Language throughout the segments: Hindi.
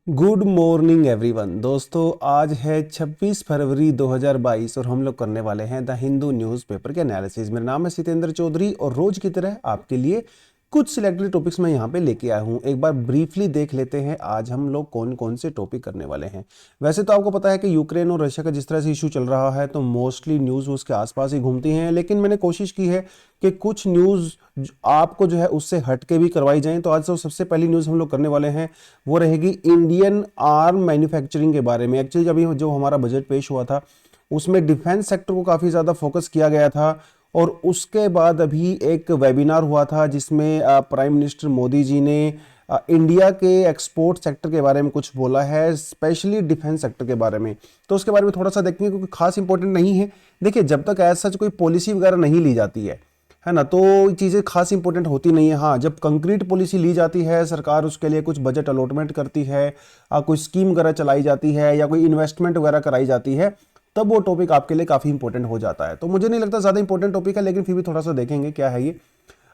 Good morning everyone. दोस्तों आज है 26 फरवरी 2022 और हम लोग करने वाले हैं द हिंदू न्यूज़पेपर के एनालिसिस। मेरा नाम है सितेंद्र चौधरी और रोज की तरह आपके लिए कुछ सिलेक्टेड टॉपिक्स मैं यहाँ पे लेके आया हूँ। एक बार ब्रीफली देख लेते हैं आज हम लोग कौन कौन से टॉपिक करने वाले हैं। वैसे तो आपको पता है कि यूक्रेन और रशिया का जिस तरह से इशू चल रहा है तो मोस्टली न्यूज़ उसके आसपास ही घूमती हैं, लेकिन मैंने कोशिश की है कि कुछ न्यूज़ आपको जो है उससे हट के भी करवाई जाएं। तो आज तो सबसे पहली न्यूज़ हम लोग करने वाले हैं वो रहेगी इंडियन आर्म मैन्युफैक्चरिंग के बारे में। एक्चुअली अभी जो हमारा बजट पेश हुआ था उसमें डिफेंस सेक्टर को काफ़ी ज़्यादा फोकस किया गया था और उसके बाद अभी एक वेबिनार हुआ था जिसमें प्राइम मिनिस्टर मोदी जी ने इंडिया के एक्सपोर्ट सेक्टर के बारे में कुछ बोला है, स्पेशली डिफेंस सेक्टर के बारे में। तो उसके बारे में थोड़ा सा देखेंगे क्योंकि खास इंपॉर्टेंट नहीं है। देखिए, जब तक ऐसा कोई पॉलिसी वगैरह नहीं ली जाती है ना, तो चीज़ें खास इंपॉर्टेंट होती नहीं है। हाँ, जब कंक्रीट पॉलिसी ली जाती है, सरकार उसके लिए कुछ बजट अलॉटमेंट करती है, कोई स्कीम वगैरह चलाई जाती है या कोई इन्वेस्टमेंट वगैरह कराई जाती है, तब वो टॉपिक आपके लिए काफ़ी इंपॉर्टेंट हो जाता है। तो मुझे नहीं लगता ज़्यादा इंपॉर्टेंट टॉपिक है, लेकिन फिर भी थोड़ा सा देखेंगे क्या है ये।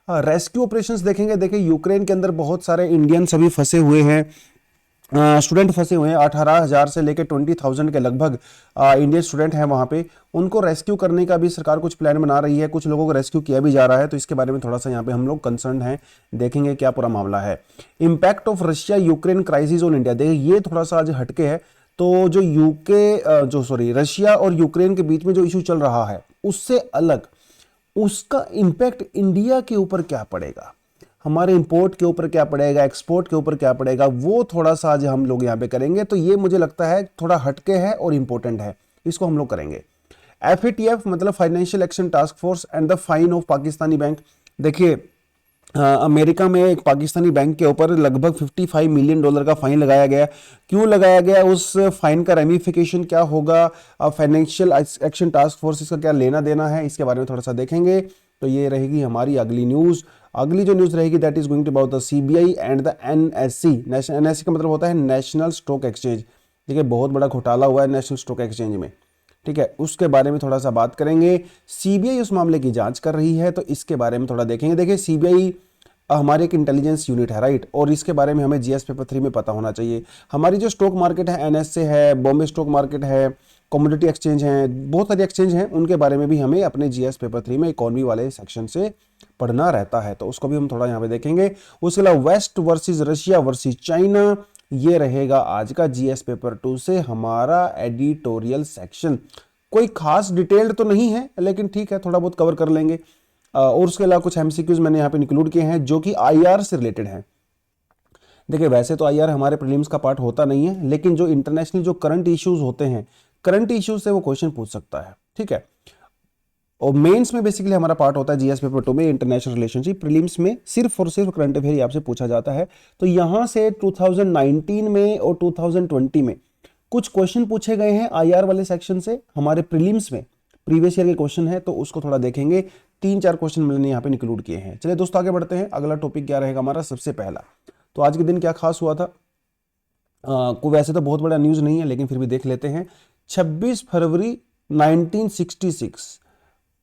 रेस्क्यू ऑपरेशंस देखेंगे। देखिए, यूक्रेन के अंदर बहुत सारे इंडियंस अभी फंसे हुए हैं, स्टूडेंट फंसे हुए हैं। 18,000 से लेकर 20,000 के लगभग इंडियन स्टूडेंट हैं वहाँ पे। उनको रेस्क्यू करने का भी सरकार कुछ प्लान बना रही है, कुछ लोगों को रेस्क्यू किया भी जा रहा है। तो इसके बारे में थोड़ा सा यहाँ पे हम लोग कंसर्न हैं, देखेंगे क्या पूरा मामला है। Impact of Russia Ukraine crisis on India, देखिए ये थोड़ा सा आज हटके है। तो जो रशिया और यूक्रेन के बीच में जो इशू चल रहा है उससे अलग उसका इम्पैक्ट इंडिया के ऊपर क्या पड़ेगा, हमारे इंपोर्ट के ऊपर क्या पड़ेगा, एक्सपोर्ट के ऊपर क्या पड़ेगा, वो थोड़ा सा आज हम लोग यहाँ पे करेंगे। तो ये मुझे लगता है थोड़ा हटके है और इंपॉर्टेंट है, इसको हम लोग करेंगे। FATF मतलब financial action task force and the fine of Pakistani bank. देखिए, अमेरिका में एक पाकिस्तानी बैंक के ऊपर लगभग $55 मिलियन का फाइन लगाया गया। क्यों लगाया गया, उस फाइन का रेमिफिकेशन क्या होगा, फाइनेंशियल एक्शन टास्क फोर्स इसका क्या लेना देना है, इसके बारे में थोड़ा सा देखेंगे। तो ये रहेगी हमारी अगली न्यूज़। अगली जो न्यूज़ रहेगी that is going to about the CBI and the NSE। NSE का मतलब होता है नेशनल स्टॉक एक्सचेंज। देखिए, बहुत बड़ा घोटाला हुआ है नेशनल स्टॉक एक्सचेंज में, ठीक है, उसके बारे में थोड़ा सा बात करेंगे। CBI उस मामले की जांच कर रही है, तो इसके बारे में थोड़ा देखेंगे। देखिए, CBI हमारी एक इंटेलिजेंस यूनिट है, राइट, और इसके बारे में हमें GS पेपर 3 में पता होना चाहिए। हमारी जो स्टॉक मार्केट है NSE है, बॉम्बे स्टॉक मार्केट है, कमोडिटी एक्सचेंज हैं, बहुत सारी एक्सचेंज हैं, उनके बारे में भी हमें अपने GS पेपर 3 में इकोनॉमी वाले सेक्शन से पढ़ना रहता है। तो उसको भी हम थोड़ा यहाँ पे देखेंगे। उसके अलावा West versus Russia versus China, ये रहेगा आज का GS पेपर 2 से हमारा एडिटोरियल सेक्शन। कोई खास डिटेल्ड तो नहीं है, लेकिन ठीक है, थोड़ा बहुत कवर कर लेंगे। और उसके अलावा कुछ MCQs मैंने यहाँ पे इंक्लूड किए हैं जो कि IR से रिलेटेड हैं। देखिए, वैसे तो IR हमारे प्रीलिम्स का पार्ट होता नहीं है, लेकिन जो इंटरनेशनल जो करंट इश्यूज होते हैं, करंट इश्यूज से वो क्वेश्चन पूछ सकता है, ठीक है। और मेंस में बेसिकली हमारा पार्ट होता है GS पेपर 2 में इंटरनेशनल रिलेशनशिप। प्रीलिम्स में सिर्फ और सिर्फ करंट अफेयर आपसे पूछा जाता है। तो यहाँ से 2019 में और 2020 में कुछ क्वेश्चन पूछे गए हैं IR वाले सेक्शन से हमारे प्रीलिम्स में, प्रीवियस ईयर के क्वेश्चन है, तो उसको थोड़ा देखेंगे। 3-4 क्वेश्चन मैंने यहाँ पे इंक्लूड किए हैं। चलिए दोस्तों, आगे बढ़ते हैं। अगला टॉपिक क्या रहेगा हमारा, सबसे पहला तो आज के दिन क्या खास हुआ था। कोई वैसे तो बहुत बड़ा न्यूज़ नहीं है, लेकिन फिर भी देख लेते हैं। 26 फरवरी 1966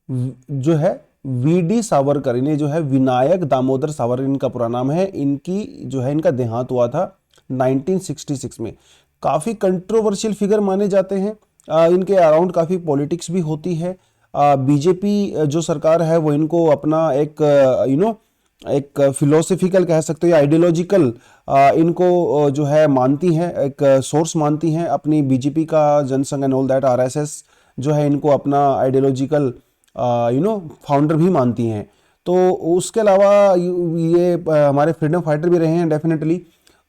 जो है VD सावरकर, इन्हें जो है विनायक दामोदर सावरकर इनका पूरा नाम है, इनकी जो है इनका देहांत हुआ था 1966 में। काफ़ी कंट्रोवर्शियल फिगर माने जाते हैं। इनके अराउंड काफ़ी पॉलिटिक्स भी होती है। BJP जो सरकार है वो इनको अपना एक एक फिलोसफिकल कह सकते हो या आइडियोलॉजिकल इनको जो है मानती हैं, एक सोर्स मानती हैं अपनी BJP का, Jansangh and all that, RSS जो है इनको अपना आइडियोलॉजिकल फाउंडर भी मानती हैं। तो उसके अलावा ये हमारे फ्रीडम फाइटर भी रहे हैं डेफिनेटली।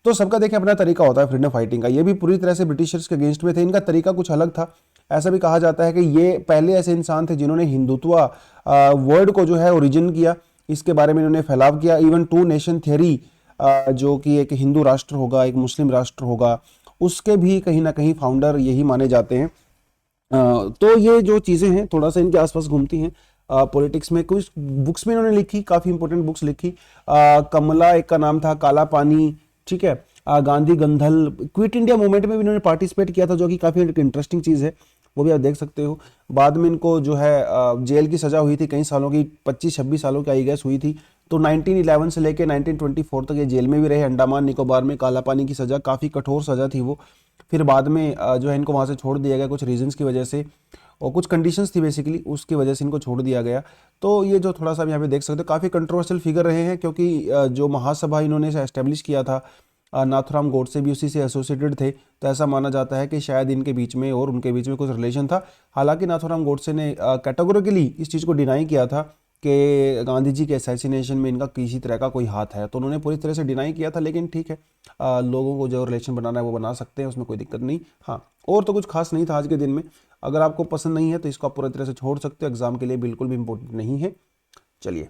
तो सबका देखें अपना तरीका होता है फ्रीडम फाइटिंग का। ये भी पूरी तरह से ब्रिटिशर्स के अगेंस्ट में थे, इनका तरीका कुछ अलग था। ऐसा भी कहा जाता है कि ये पहले ऐसे इंसान थे जिन्होंने हिंदुत्व वर्ड को जो है ओरिजिन किया, इसके बारे में इन्होंने फैलाव किया। इवन 2 नेशन थ्योरी जो कि एक हिंदू राष्ट्र होगा, एक मुस्लिम राष्ट्र होगा, उसके भी कहीं ना कहीं फाउंडर यही माने जाते हैं। तो ये जो चीज़ें हैं थोड़ा सा इनके आसपास घूमती हैं। पॉलिटिक्स में कुछ बुक्स में इन्होंने लिखी, काफ़ी इंपॉर्टेंट बुक्स लिखी। कमला एक का नाम था, काला पानी, ठीक है। गांधी गंधल, क्विट इंडिया मूवमेंट में भी इन्होंने पार्टिसिपेट किया था, जो कि काफ़ी इंटरेस्टिंग चीज़ है, वो भी आप देख सकते हो। बाद में इनको जो है जेल की सज़ा हुई थी कई सालों की, 25-26 सालों की आई गेस हुई थी। तो 1911 से लेके 1924 तक ये जेल में भी रहे, अंडमान निकोबार में, काला पानी की सज़ा, काफ़ी कठोर सज़ा थी वो। फिर बाद में जो है इनको वहाँ से छोड़ दिया गया कुछ रीजंस की वजह से, और कुछ कंडीशंस थी बेसिकली, उसकी वजह से इनको छोड़ दिया गया। तो ये जो थोड़ा सा यहाँ पे देख सकते हो काफ़ी कंट्रोवर्शियल फिगर रहे हैं, क्योंकि जो महासभा इन्होंने एस्टेब्लिश किया था, नाथुराम गोडसे भी उसी से एसोसिएटेड थे, तो ऐसा माना जाता है कि शायद इनके बीच में और उनके बीच में कुछ रिलेशन था। हालांकि नाथुराम गोडसे ने कैटेगोरिकली इस चीज़ को डिनाई किया था कि गांधी जी के असैसिनेशन में इनका किसी तरह का कोई हाथ है, तो उन्होंने पूरी तरह से डिनाई किया था। लेकिन ठीक है, लोगों को जो रिलेशन बनाना है वो बना सकते हैं, उसमें कोई दिक्कत नहीं। हाँ, और तो कुछ खास नहीं था आज के दिन में। अगर आपको पसंद नहीं है तो इसको आप पूरी तरह से छोड़ सकते हो, एग्जाम के लिए बिल्कुल भी इंपॉर्टेंट नहीं है। चलिए,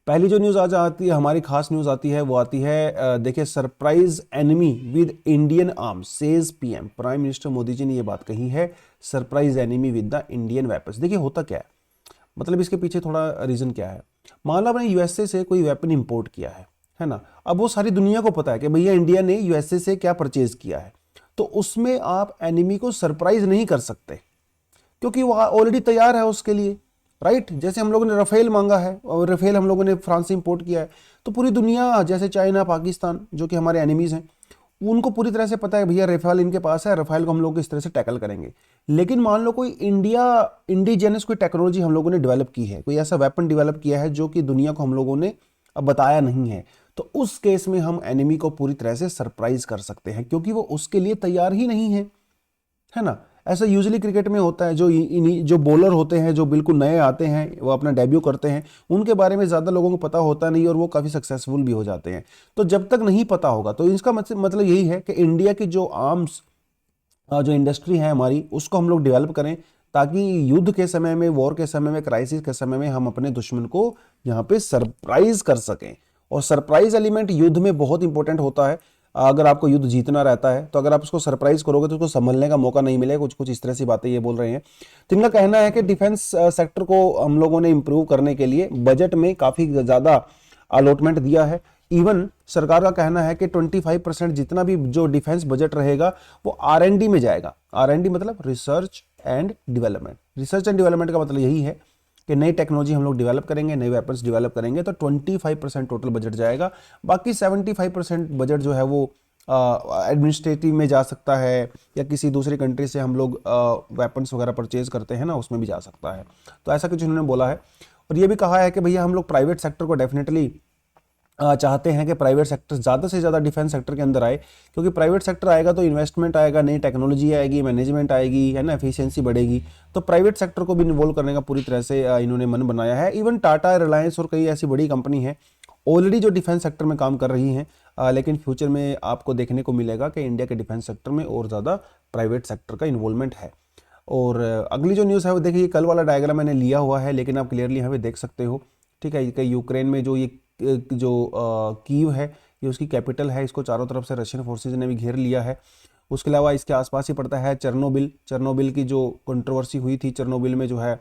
पहली जो न्यूज़ आज आती है, हमारी खास न्यूज़ आती है, वो आती है देखिए, surprise enemy with Indian arms says PM. Prime minister Modi ji ने ये बात कही है, surprise enemy with the Indian weapons. देखिए होता क्या है, मतलब इसके पीछे थोड़ा रीज़न क्या है। मान लो आपने यूएसए से कोई वेपन इंपोर्ट किया है ना, अब वो सारी दुनिया को पता है कि भैया इंडिया ने यूएसए से क्या परचेज किया है, तो उसमें आप एनिमी को सरप्राइज नहीं कर सकते, क्योंकि वो ऑलरेडी तैयार है उसके लिए, राइट। जैसे हम लोगों ने रफेल मांगा है, और रफेल हम लोगों ने फ्रांस से इंपोर्ट किया है, तो पूरी दुनिया, जैसे चाइना, पाकिस्तान, जो कि हमारे एनिमीज हैं, उनको पूरी तरह से पता है भैया रफेल इनके पास है, रफेल को हम लोग इस तरह से टैकल करेंगे। लेकिन मान लो कोई इंडिजिनस कोई टेक्नोलॉजी हम लोगों ने डेवलप की है, कोई ऐसा वेपन डेवलप किया है जो कि दुनिया को हम लोगों ने अब बताया नहीं है, तो उस केस में हम एनिमी को पूरी तरह से सरप्राइज कर सकते हैं, क्योंकि वो उसके लिए तैयार ही नहीं है ना। ऐसा यूजुअली क्रिकेट में होता है, जो बॉलर होते हैं, जो बिल्कुल नए आते हैं, वो अपना डेब्यू करते हैं, उनके बारे में ज़्यादा लोगों को पता होता नहीं और वो काफ़ी सक्सेसफुल भी हो जाते हैं। तो जब तक नहीं पता होगा, तो इसका मतलब यही है कि इंडिया की जो आर्म्स जो इंडस्ट्री है हमारी, उसको हम लोग डेवलप करें, ताकि युद्ध के समय में, वॉर के समय में, क्राइसिस के समय में हम अपने दुश्मन को यहाँ पे सरप्राइज कर सकें। और सरप्राइज एलिमेंट युद्ध में बहुत इंपॉर्टेंट होता है। अगर आपको युद्ध जीतना रहता है, तो अगर आप उसको सरप्राइज करोगे तो उसको संभलने का मौका नहीं मिलेगा। कुछ कुछ इस तरह से बातें ये बोल रहे हैं। तो इनका कहना है कि डिफेंस सेक्टर को हम लोगों ने इंप्रूव करने के लिए बजट में काफ़ी ज़्यादा अलॉटमेंट दिया है। इवन सरकार का कहना है कि 25% जितना भी जो डिफेंस बजट रहेगा वो R&D में जाएगा। R&D मतलब research and development. Research and development का मतलब यही है कि नई टेक्नोलॉजी हम लोग डेवलप करेंगे, नए वेपन्स डेवलप करेंगे, तो 25% टोटल बजट जाएगा। बाकी 75% बजट जो है वो एडमिनिस्ट्रेटिव में जा सकता है, या किसी दूसरी कंट्री से हम लोग वेपन्स वगैरह परचेज करते हैं ना, उसमें भी जा सकता है। तो ऐसा कुछ उन्होंने बोला है। और ये भी कहा है कि भैया हम लोग प्राइवेट सेक्टर को डेफिनेटली चाहते हैं कि प्राइवेट सेक्टर ज़्यादा से ज़्यादा डिफेंस सेक्टर के अंदर आए, क्योंकि प्राइवेट सेक्टर आएगा तो इन्वेस्टमेंट आएगा, नई टेक्नोलॉजी आएगी, मैनेजमेंट आएगी, है ना, एफिशिएंसी बढ़ेगी। तो प्राइवेट सेक्टर को भी इन्वॉल्व करने का पूरी तरह से इन्होंने मन बनाया है। इवन टाटा, रिलायंस और कई ऐसी बड़ी कंपनी हैं ऑलरेडी जो डिफेंस सेक्टर में काम कर रही हैं, लेकिन फ्यूचर में आपको देखने को मिलेगा कि इंडिया के डिफेंस सेक्टर में और ज़्यादा प्राइवेट सेक्टर का इन्वॉल्वमेंट है। और अगली जो न्यूज़ है वो देखिए, कल वाला डायग्राम मैंने लिया हुआ है, लेकिन आप क्लियरली यहाँ पे देख सकते हो, ठीक है। कि यूक्रेन में जो ये जो कीव है, ये उसकी कैपिटल है, इसको चारों तरफ से रशियन फोर्सेज ने भी घेर लिया है। उसके अलावा इसके आसपास ही पड़ता है चेरनोबिल की जो कंट्रोवर्सी हुई थी। चेरनोबिल में जो है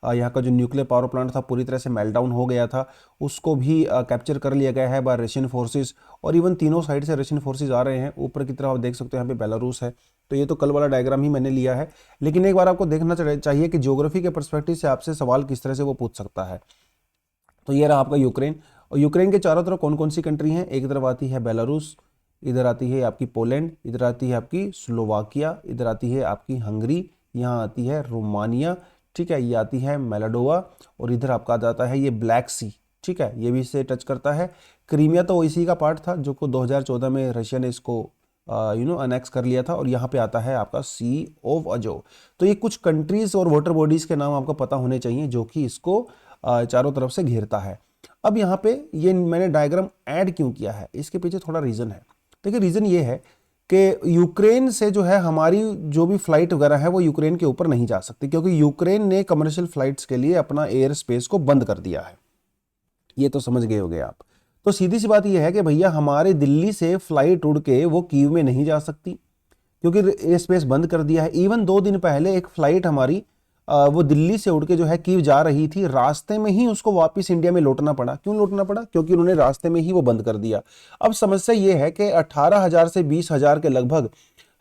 यहाँ का जो न्यूक्लियर पावर प्लांट था पूरी तरह से मेल्टडाउन हो गया था, उसको भी कैप्चर कर लिया गया है बाय रशियन फोर्सेज। और इवन तीनों साइड से रशियन फोर्सेज आ रहे हैं। ऊपर की तरफ आप देख सकते हो, यहाँ पे बेलारूस है। तो ये तो कल वाला डायग्राम ही मैंने लिया है, लेकिन एक बार आपको देखना चाहिए कि ज्योग्राफी के पर्सपेक्टिव से आपसे सवाल किस तरह से वो पूछ सकता है। तो ये रहा आपका यूक्रेन। और यूक्रेन के चारों तरफ कौन कौन सी कंट्री हैं, एक तरफ आती है बेलारूस, इधर आती है आपकी पोलैंड, इधर आती है आपकी स्लोवाकिया, इधर आती है आपकी हंगरी, यहाँ आती है रोमानिया, ठीक है, ये आती है मोल्डोवा, और इधर आपका आ जाता है ये ब्लैक सी, ठीक है, ये भी इससे टच करता है। क्रीमिया तो इसी का पार्ट था जो को 2014 में रशिया ने इसको अनेक्स कर लिया था। और यहाँ पे आता है आपका सी ऑफ अजो। तो ये कुछ कंट्रीज और वाटर बॉडीज के नाम आपको पता होने चाहिए जो कि इसको चारों तरफ से घेरता है। अब यहाँ पे ये मैंने डायग्राम ऐड क्यों किया है, इसके पीछे थोड़ा रीज़न है। देखिए रीज़न ये है कि यूक्रेन से जो है हमारी जो भी फ्लाइट वगैरह है वो यूक्रेन के ऊपर नहीं जा सकती, क्योंकि यूक्रेन ने कमर्शियल फ्लाइट्स के लिए अपना एयर स्पेस को बंद कर दिया है। ये तो समझ गए होगे आप। तो सीधी सी बात यह है कि भैया हमारे दिल्ली से फ्लाइट उड़ के वो कीव में नहीं जा सकती, क्योंकि एयर स्पेस बंद कर दिया है। इवन 2 दिन पहले एक फ्लाइट हमारी वो दिल्ली से उड़ के जो है कीव जा रही थी, रास्ते में ही उसको वापस इंडिया में लौटना पड़ा। क्यों लौटना पड़ा? क्योंकि उन्होंने रास्ते में ही वो बंद कर दिया। अब समस्या ये है कि 18,000 से 20,000 के लगभग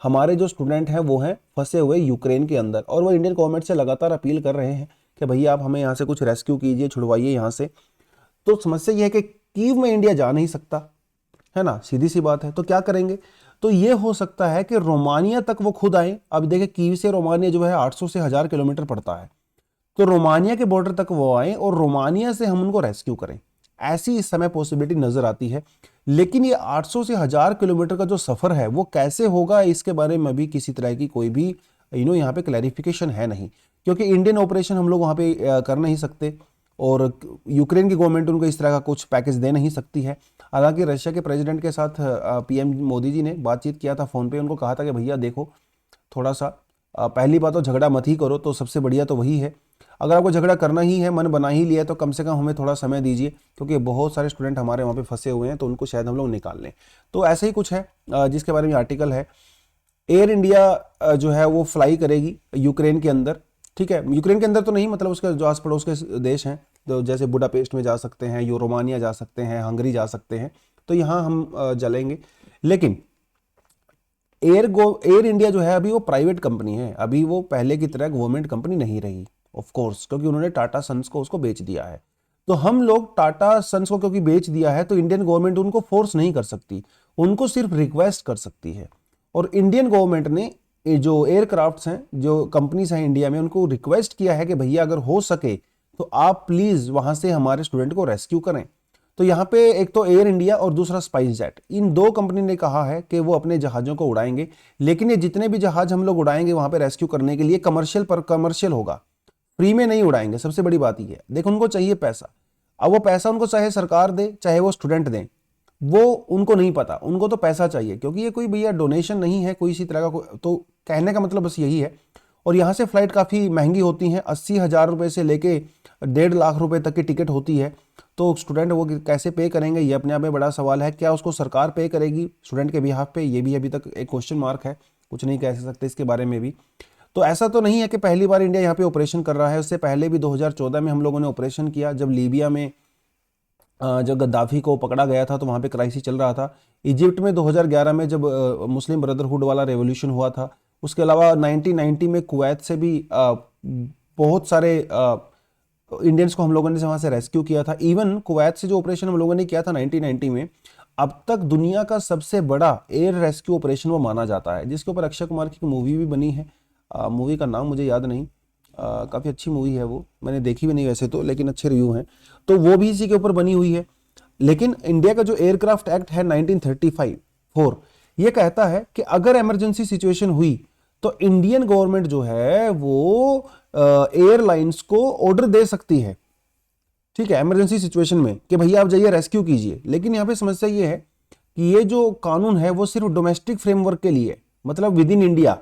हमारे जो स्टूडेंट हैं वो हैं फंसे हुए यूक्रेन के अंदर, और वो इंडियन गवर्नमेंट से लगातार अपील कर रहे हैं कि भैया आप हमें यहाँ से कुछ रेस्क्यू कीजिए, छुड़वाइए यहाँ से। तो समस्या यह है कि कीव में इंडिया जा नहीं सकता, है ना, सीधी सी बात है। तो क्या करेंगे? तो ये हो सकता है कि रोमानिया तक वो खुद आए। अब देखिए कीव से रोमानिया जो है 800 से 1000 किलोमीटर पड़ता है, तो रोमानिया के बॉर्डर तक वो आए और रोमानिया से हम उनको रेस्क्यू करें, ऐसी इस समय पॉसिबिलिटी नजर आती है। लेकिन ये 800 से 1000 किलोमीटर का जो सफर है वो कैसे होगा, इसके बारे में भी किसी तरह की कोई भी यहाँ पे क्लैरिफिकेशन है नहीं, क्योंकि इंडियन ऑपरेशन हम लोग वहाँ पे कर नहीं सकते और यूक्रेन की गवर्नमेंट उनको इस तरह का कुछ पैकेज दे नहीं सकती है। हालांकि रशिया के प्रेसिडेंट के साथ पीएम मोदी जी ने बातचीत किया था फोन पे, उनको कहा था कि भैया देखो थोड़ा सा पहली बात तो झगड़ा मत ही करो, तो सबसे बढ़िया तो वही है। अगर आपको झगड़ा करना ही है, मन बना ही लिया है, तो कम से कम हमें थोड़ा समय दीजिए, क्योंकि बहुत सारे स्टूडेंट हमारे वहाँ पे फंसे हुए हैं, तो उनको शायद हम लोग निकाल लें। तो ऐसे ही कुछ है जिसके बारे में आर्टिकल है। एयर इंडिया जो है वो फ्लाई करेगी यूक्रेन के अंदर, ठीक है, यूक्रेन के अंदर तो नहीं, मतलब उसके जो आस पड़ोस के देश हैं, तो जैसे बुडापेस्ट में जा सकते हैं, रोमानिया जा सकते हैं, हंगरी जा सकते हैं, तो यहाँ हम चलेंगे। लेकिन एयर इंडिया जो है अभी वो प्राइवेट कंपनी है, अभी वो पहले की तरह गवर्नमेंट कंपनी नहीं रही, ऑफ कोर्स, क्योंकि उन्होंने टाटा सन्स को उसको बेच दिया है। तो हम लोग टाटा सन्स को क्योंकि बेच दिया है, तो इंडियन गवर्नमेंट उनको फोर्स नहीं कर सकती, उनको सिर्फ रिक्वेस्ट कर सकती है। और इंडियन गवर्नमेंट ने जो एयरक्राफ्ट्स हैं, जो कंपनीज हैं इंडिया में, उनको रिक्वेस्ट किया है कि भैया अगर हो सके तो आप प्लीज वहां से हमारे स्टूडेंट को रेस्क्यू करें। तो यहाँ पे एक तो एयर इंडिया और दूसरा स्पाइस जेट, इन दो कंपनी ने कहा है कि वो अपने जहाजों को उड़ाएंगे, लेकिन ये जितने भी जहाज हम लोग उड़ाएंगे वहां पे रेस्क्यू करने के लिए कमर्शियल होगा, फ्री में नहीं उड़ाएंगे। सबसे बड़ी बात ये है, देखो उनको चाहिए पैसा। अब वो पैसा उनको चाहे सरकार दे चाहे वो स्टूडेंट दें, वो उनको नहीं पता, उनको तो पैसा चाहिए, क्योंकि ये कोई भैया डोनेशन नहीं है कोई इसी तरह का। तो कहने का मतलब बस यही है। और यहाँ से फ्लाइट काफ़ी महंगी होती हैं, 80,000 रुपये से लेके 1.5 लाख रुपए तक की टिकट होती है। तो स्टूडेंट वो कैसे पे करेंगे, ये अपने आप में बड़ा सवाल है। क्या उसको सरकार पे करेगी स्टूडेंट के बिहाफ पे, ये भी अभी तक एक क्वेश्चन मार्क है, कुछ नहीं कह सकते इसके बारे में भी। तो ऐसा तो नहीं है कि पहली बार इंडिया यहाँ पे ऑपरेशन कर रहा है, उससे पहले भी 2014 में हम लोगों ने ऑपरेशन किया, जब लीबिया में जब गद्दाफी को पकड़ा गया था तो वहाँ पे क्राइसिस चल रहा था। इजिप्ट में 2011 में जब मुस्लिम ब्रदरहुड वाला रेवोल्यूशन हुआ था। उसके अलावा 1990 में कुवैत से भी बहुत सारे इंडियंस को हम लोगों ने वहाँ से रेस्क्यू किया था। इवन कुवैत से जो ऑपरेशन हम लोगों ने किया था 1990 में, अब तक दुनिया का सबसे बड़ा एयर रेस्क्यू ऑपरेशन वो माना जाता है, जिसके ऊपर अक्षय कुमार की मूवी भी बनी है। मूवी का नाम मुझे याद नहीं, काफ़ी अच्छी मूवी है वो, मैंने देखी भी नहीं वैसे तो, लेकिन अच्छे रिव्यू हैं, तो वो भी इसी के ऊपर बनी हुई है। लेकिन इंडिया का जो एयरक्राफ्ट एक्ट है 1935 ये कहता है कि अगर इमरजेंसी सिचुएशन हुई तो इंडियन गवर्नमेंट जो है वो एयरलाइंस को ऑर्डर दे सकती है, ठीक है, इमरजेंसी सिचुएशन में, कि भैया आप जाइए रेस्क्यू कीजिए। लेकिन यहाँ पे समस्या ये है कि ये जो कानून है वो सिर्फ डोमेस्टिक फ्रेमवर्क के लिए, मतलब विद इन इंडिया,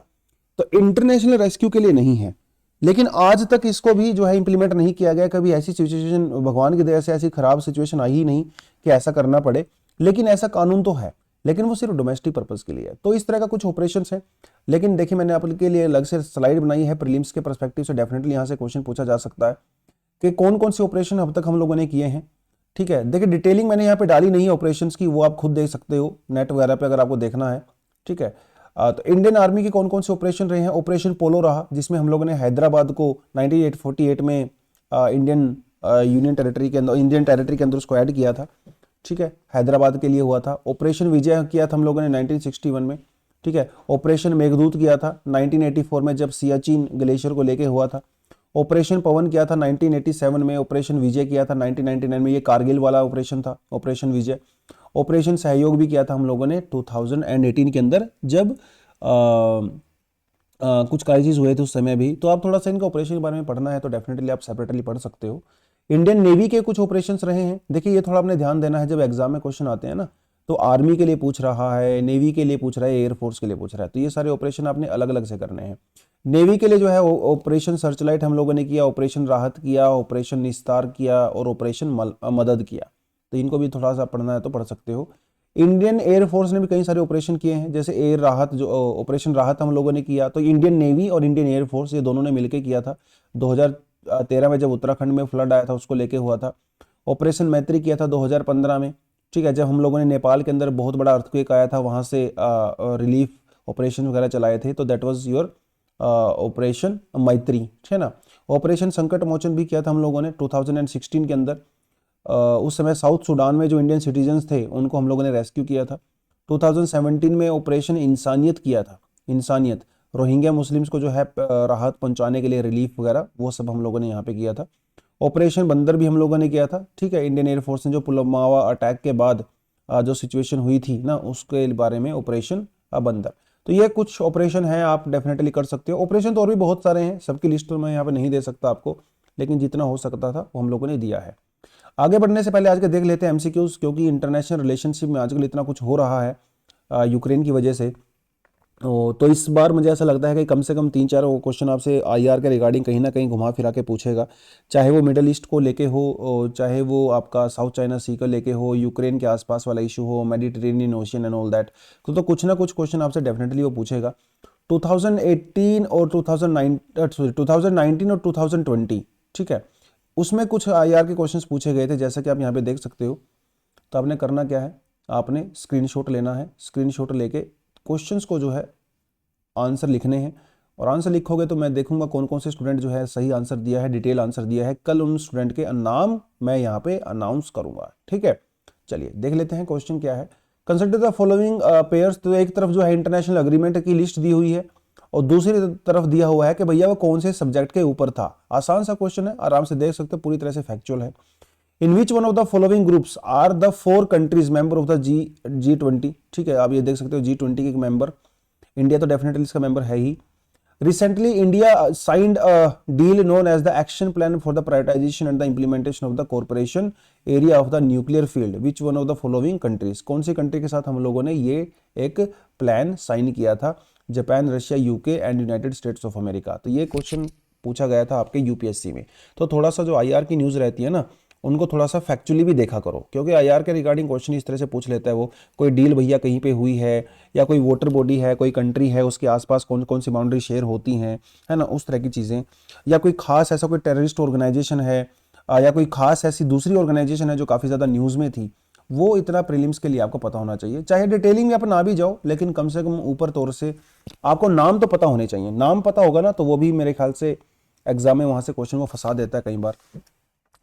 तो इंटरनेशनल रेस्क्यू के लिए नहीं है। लेकिन आज तक इसको भी जो है इंप्लीमेंट नहीं किया गया। कभी ऐसी सिचुएशन, भगवान की दया से ऐसी खराब सिचुएशन आई ही नहीं कि ऐसा करना पड़े, लेकिन ऐसा कानून तो है, लेकिन वो सिर्फ डोमेस्टिक पर्पस के लिए है। तो इस तरह का कुछ ऑपरेशंस हैं। लेकिन देखिए मैंने आपके लिए अलग से स्लाइड बनाई है, प्रीलिम्स के पर्सपेक्टिव से डेफिनेटली यहाँ से क्वेश्चन पूछा जा सकता है कि कौन कौन से ऑपरेशन अब तक हम लोगों ने किए हैं, ठीक है। देखिए डिटेलिंग मैंने यहाँ पे डाली नहीं है ऑपरेशंस की, वो आप खुद देख सकते हो नेट वगैरह पे अगर आपको देखना है, ठीक है। तो इंडियन आर्मी के कौन कौन से ऑपरेशन रहे हैं, ऑपरेशन पोलो रहा, जिसमें हम लोगों ने हैदराबाद को 1948 में इंडियन यूनियन टेरिटरी के अंदर, इंडियन टेरिटरी के अंदर उसको ऐड किया था, ठीक है, हैदराबाद के लिए हुआ था। ऑपरेशन विजय किया था हम लोगों ने 1961 में, ठीक है। ऑपरेशन मेघदूत किया था 1984 में जब सियाचिन ग्लेशियर को लेके हुआ था। ऑपरेशन पवन किया था 1987 में। ऑपरेशन विजय किया था 1999 में, ये कारगिल वाला ऑपरेशन था ऑपरेशन विजय। ऑपरेशन सहयोग भी किया था हम लोगों ने 2018 के अंदर, जब कुछ क्राइसिस हुए थे उस समय भी। तो आप थोड़ा सा इनका ऑपरेशन के बारे में पढ़ना है तो डेफिनेटली आप सेपरेटली पढ़ सकते हो। इंडियन नेवी के कुछ ऑपरेशंस रहे हैं, देखिए ये थोड़ा आपने ध्यान देना है, जब एग्जाम में क्वेश्चन आते हैं ना, तो आर्मी के लिए पूछ रहा है, नेवी के लिए पूछ रहा है, एयरफोर्स के लिए पूछ रहा है, तो ये सारे ऑपरेशन आपने अलग अलग से करने हैं। नेवी के लिए जो है ऑपरेशन सर्चलाइट हम लोगों ने किया, ऑपरेशन राहत किया, ऑपरेशन निस्तार किया और ऑपरेशन मदद किया, तो इनको भी थोड़ा सा पढ़ना है तो पढ़ सकते हो। इंडियन एयरफोर्स ने भी कई सारे ऑपरेशन किए हैं, जैसे एयर राहत, जो ऑपरेशन राहत हम लोगों ने किया, तो इंडियन नेवी और इंडियन एयरफोर्स ये दोनों ने मिलकर किया था। 2013 में जब उत्तराखंड में फ्लड आया था उसको लेके हुआ था। ऑपरेशन मैत्री किया था 2015 में, ठीक है, जब हम लोगों ने नेपाल के अंदर बहुत बड़ा अर्थक्वेक आया था, वहाँ से रिलीफ ऑपरेशन वगैरह चलाए थे, तो दैट वाज योर ऑपरेशन मैत्री, है ना। ऑपरेशन संकट मोचन भी किया था हम लोगों ने 2016 के अंदर। उस समय साउथ सूडान में जो इंडियन सिटीजन्स थे उनको हम लोगों ने रेस्क्यू किया था। 2017 में ऑपरेशन इंसानियत किया था, इंसानियत, रोहिंग्या मुस्लिम्स को जो है राहत पहुंचाने के लिए, रिलीफ वगैरह, वो सब हम लोगों ने यहाँ पे किया था। ऑपरेशन बंदर भी हम लोगों ने किया था, ठीक है, इंडियन एयरफोर्स ने जो पुलवामा अटैक के बाद जो सिचुएशन हुई थी ना, उसके बारे में ऑपरेशन बंदर। तो ये कुछ ऑपरेशन है, आप डेफिनेटली कर सकते हो। ऑपरेशन तो और भी बहुत सारे हैं, सबकी लिस्ट तो मैं यहाँ पे नहीं दे सकता आपको, लेकिन जितना हो सकता था वो हम लोगों ने दिया है। आगे बढ़ने से पहले आज के देख लेते हैं एमसीक्यूज, क्योंकि इंटरनेशनल रिलेशनशिप में आजकल इतना कुछ हो रहा है यूक्रेन की वजह से। तो इस बार मुझे ऐसा लगता है कि कम से कम 3-4 क्वेश्चन आपसे आईआर के रिगार्डिंग कहीं ना कहीं घुमा फिरा के पूछेगा, चाहे वो मिडल ईस्ट को लेके हो, चाहे वो आपका साउथ चाइना सी को लेके हो, यूक्रेन के आसपास वाला इशू हो, Mediterranean ocean and all that. तो कुछ ना कुछ क्वेश्चन आपसे डेफिनेटली वो पूछेगा। 2018 और 2019 और 2020, ठीक है, उसमें कुछ आईआर के क्वेश्चंस पूछे गए थे, जैसा कि आप यहाँ पे देख सकते हो। तो आपने करना क्या है, आपने स्क्रीनशॉट लेना है, स्क्रीनशॉट लेके क्वेश्चंस को जो है आंसर लिखने हैं, और आंसर लिखोगे तो मैं देखूंगा कौन कौन से स्टूडेंट जो है सही आंसर दिया है, डिटेल आंसर दिया है। कल उन स्टूडेंट के नाम मैं यहाँ पे अनाउंस करूंगा, ठीक है। चलिए देख लेते हैं क्वेश्चन क्या है। Consider the following pairs. तो एक तरफ जो है इंटरनेशनल अग्रीमेंट की लिस्ट दी हुई है, और दूसरी तरफ दिया हुआ है कि भैया वो कौन से सब्जेक्ट के ऊपर था। आसान सा क्वेश्चन है, आराम से देख सकते हो, पूरी तरह से फैक्चुअल है। In which one of the following groups are the 4 countries member of the G20, ठीक है, आप ये देख सकते हो G20 के मेंबर, इंडिया तो डेफिनेटली इसका मेंबर है ही। Recently India signed a deal known as the action plan for the prioritisation and the implementation of the corporation area of the nuclear field. Which one of the following countries, कौन सी कंट्री के साथ हम लोगों ने ये एक प्लान साइन किया था? Japan, Russia, UK and United states of America. तो ये क्वेश्चन पूछा गया था आपके यूपीएससी में। तो थोड़ा सा जो आईआर की न्यूज़ रहती है ना, उनको थोड़ा सा फैक्चुअली भी देखा करो, क्योंकि आईआर के रिगार्डिंग क्वेश्चन इस तरह से पूछ लेता है वो, कोई डील भैया कहीं पे हुई है, या कोई वाटर बॉडी है, कोई कंट्री है, उसके आसपास कौन कौन सी बाउंड्री शेयर होती हैं, है ना, उस तरह की चीज़ें, या कोई खास ऐसा कोई टेररिस्ट ऑर्गेनाइजेशन है, या कोई खास ऐसी दूसरी ऑर्गेनाइजेशन है जो काफ़ी ज़्यादा न्यूज़ में थी, वो इतना प्रीलिम्स के लिए आपको पता होना चाहिए। चाहे डिटेलिंग में आप ना भी जाओ, लेकिन कम से कम ऊपर तौर से आपको नाम तो पता होने चाहिए। नाम पता होगा ना, तो वो भी मेरे ख्याल से एग्जाम में वहाँ से क्वेश्चन को फंसा देता है कई बार।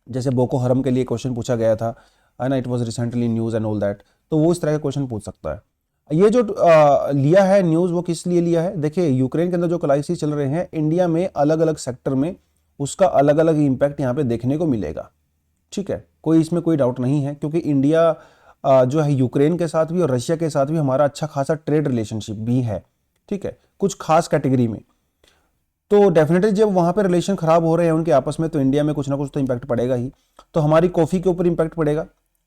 जैसे बोको हरम के लिए क्वेश्चन पूछा गया था, है ना, it was recently news and all that, तो वो इस तरह का क्वेश्चन पूछ सकता है। ये जो लिया है न्यूज़, वो किस लिए लिया है? देखिए, यूक्रेन के अंदर जो क्राइसिस चल रहे हैं इंडिया में, अलग अलग सेक्टर में उसका अलग अलग इम्पैक्ट यहाँ पे देखने को मिलेगा, ठीक है, कोई इसमें कोई डाउट नहीं है, क्योंकि इंडिया जो है यूक्रेन के साथ भी और रशिया के साथ भी हमारा अच्छा खासा ट्रेड रिलेशनशिप भी है, ठीक है, कुछ खास कैटेगरी में। तो डेफिनेटली जब वहाँ पे रिलेशन खराब हो रहे हैं उनके आपस में, तो इंडिया में कुछ ना कुछ तो इम्पैक्ट पड़ेगा ही। तो हमारी कॉफ़ी के ऊपर इम्पैक्ट पड़ेगा,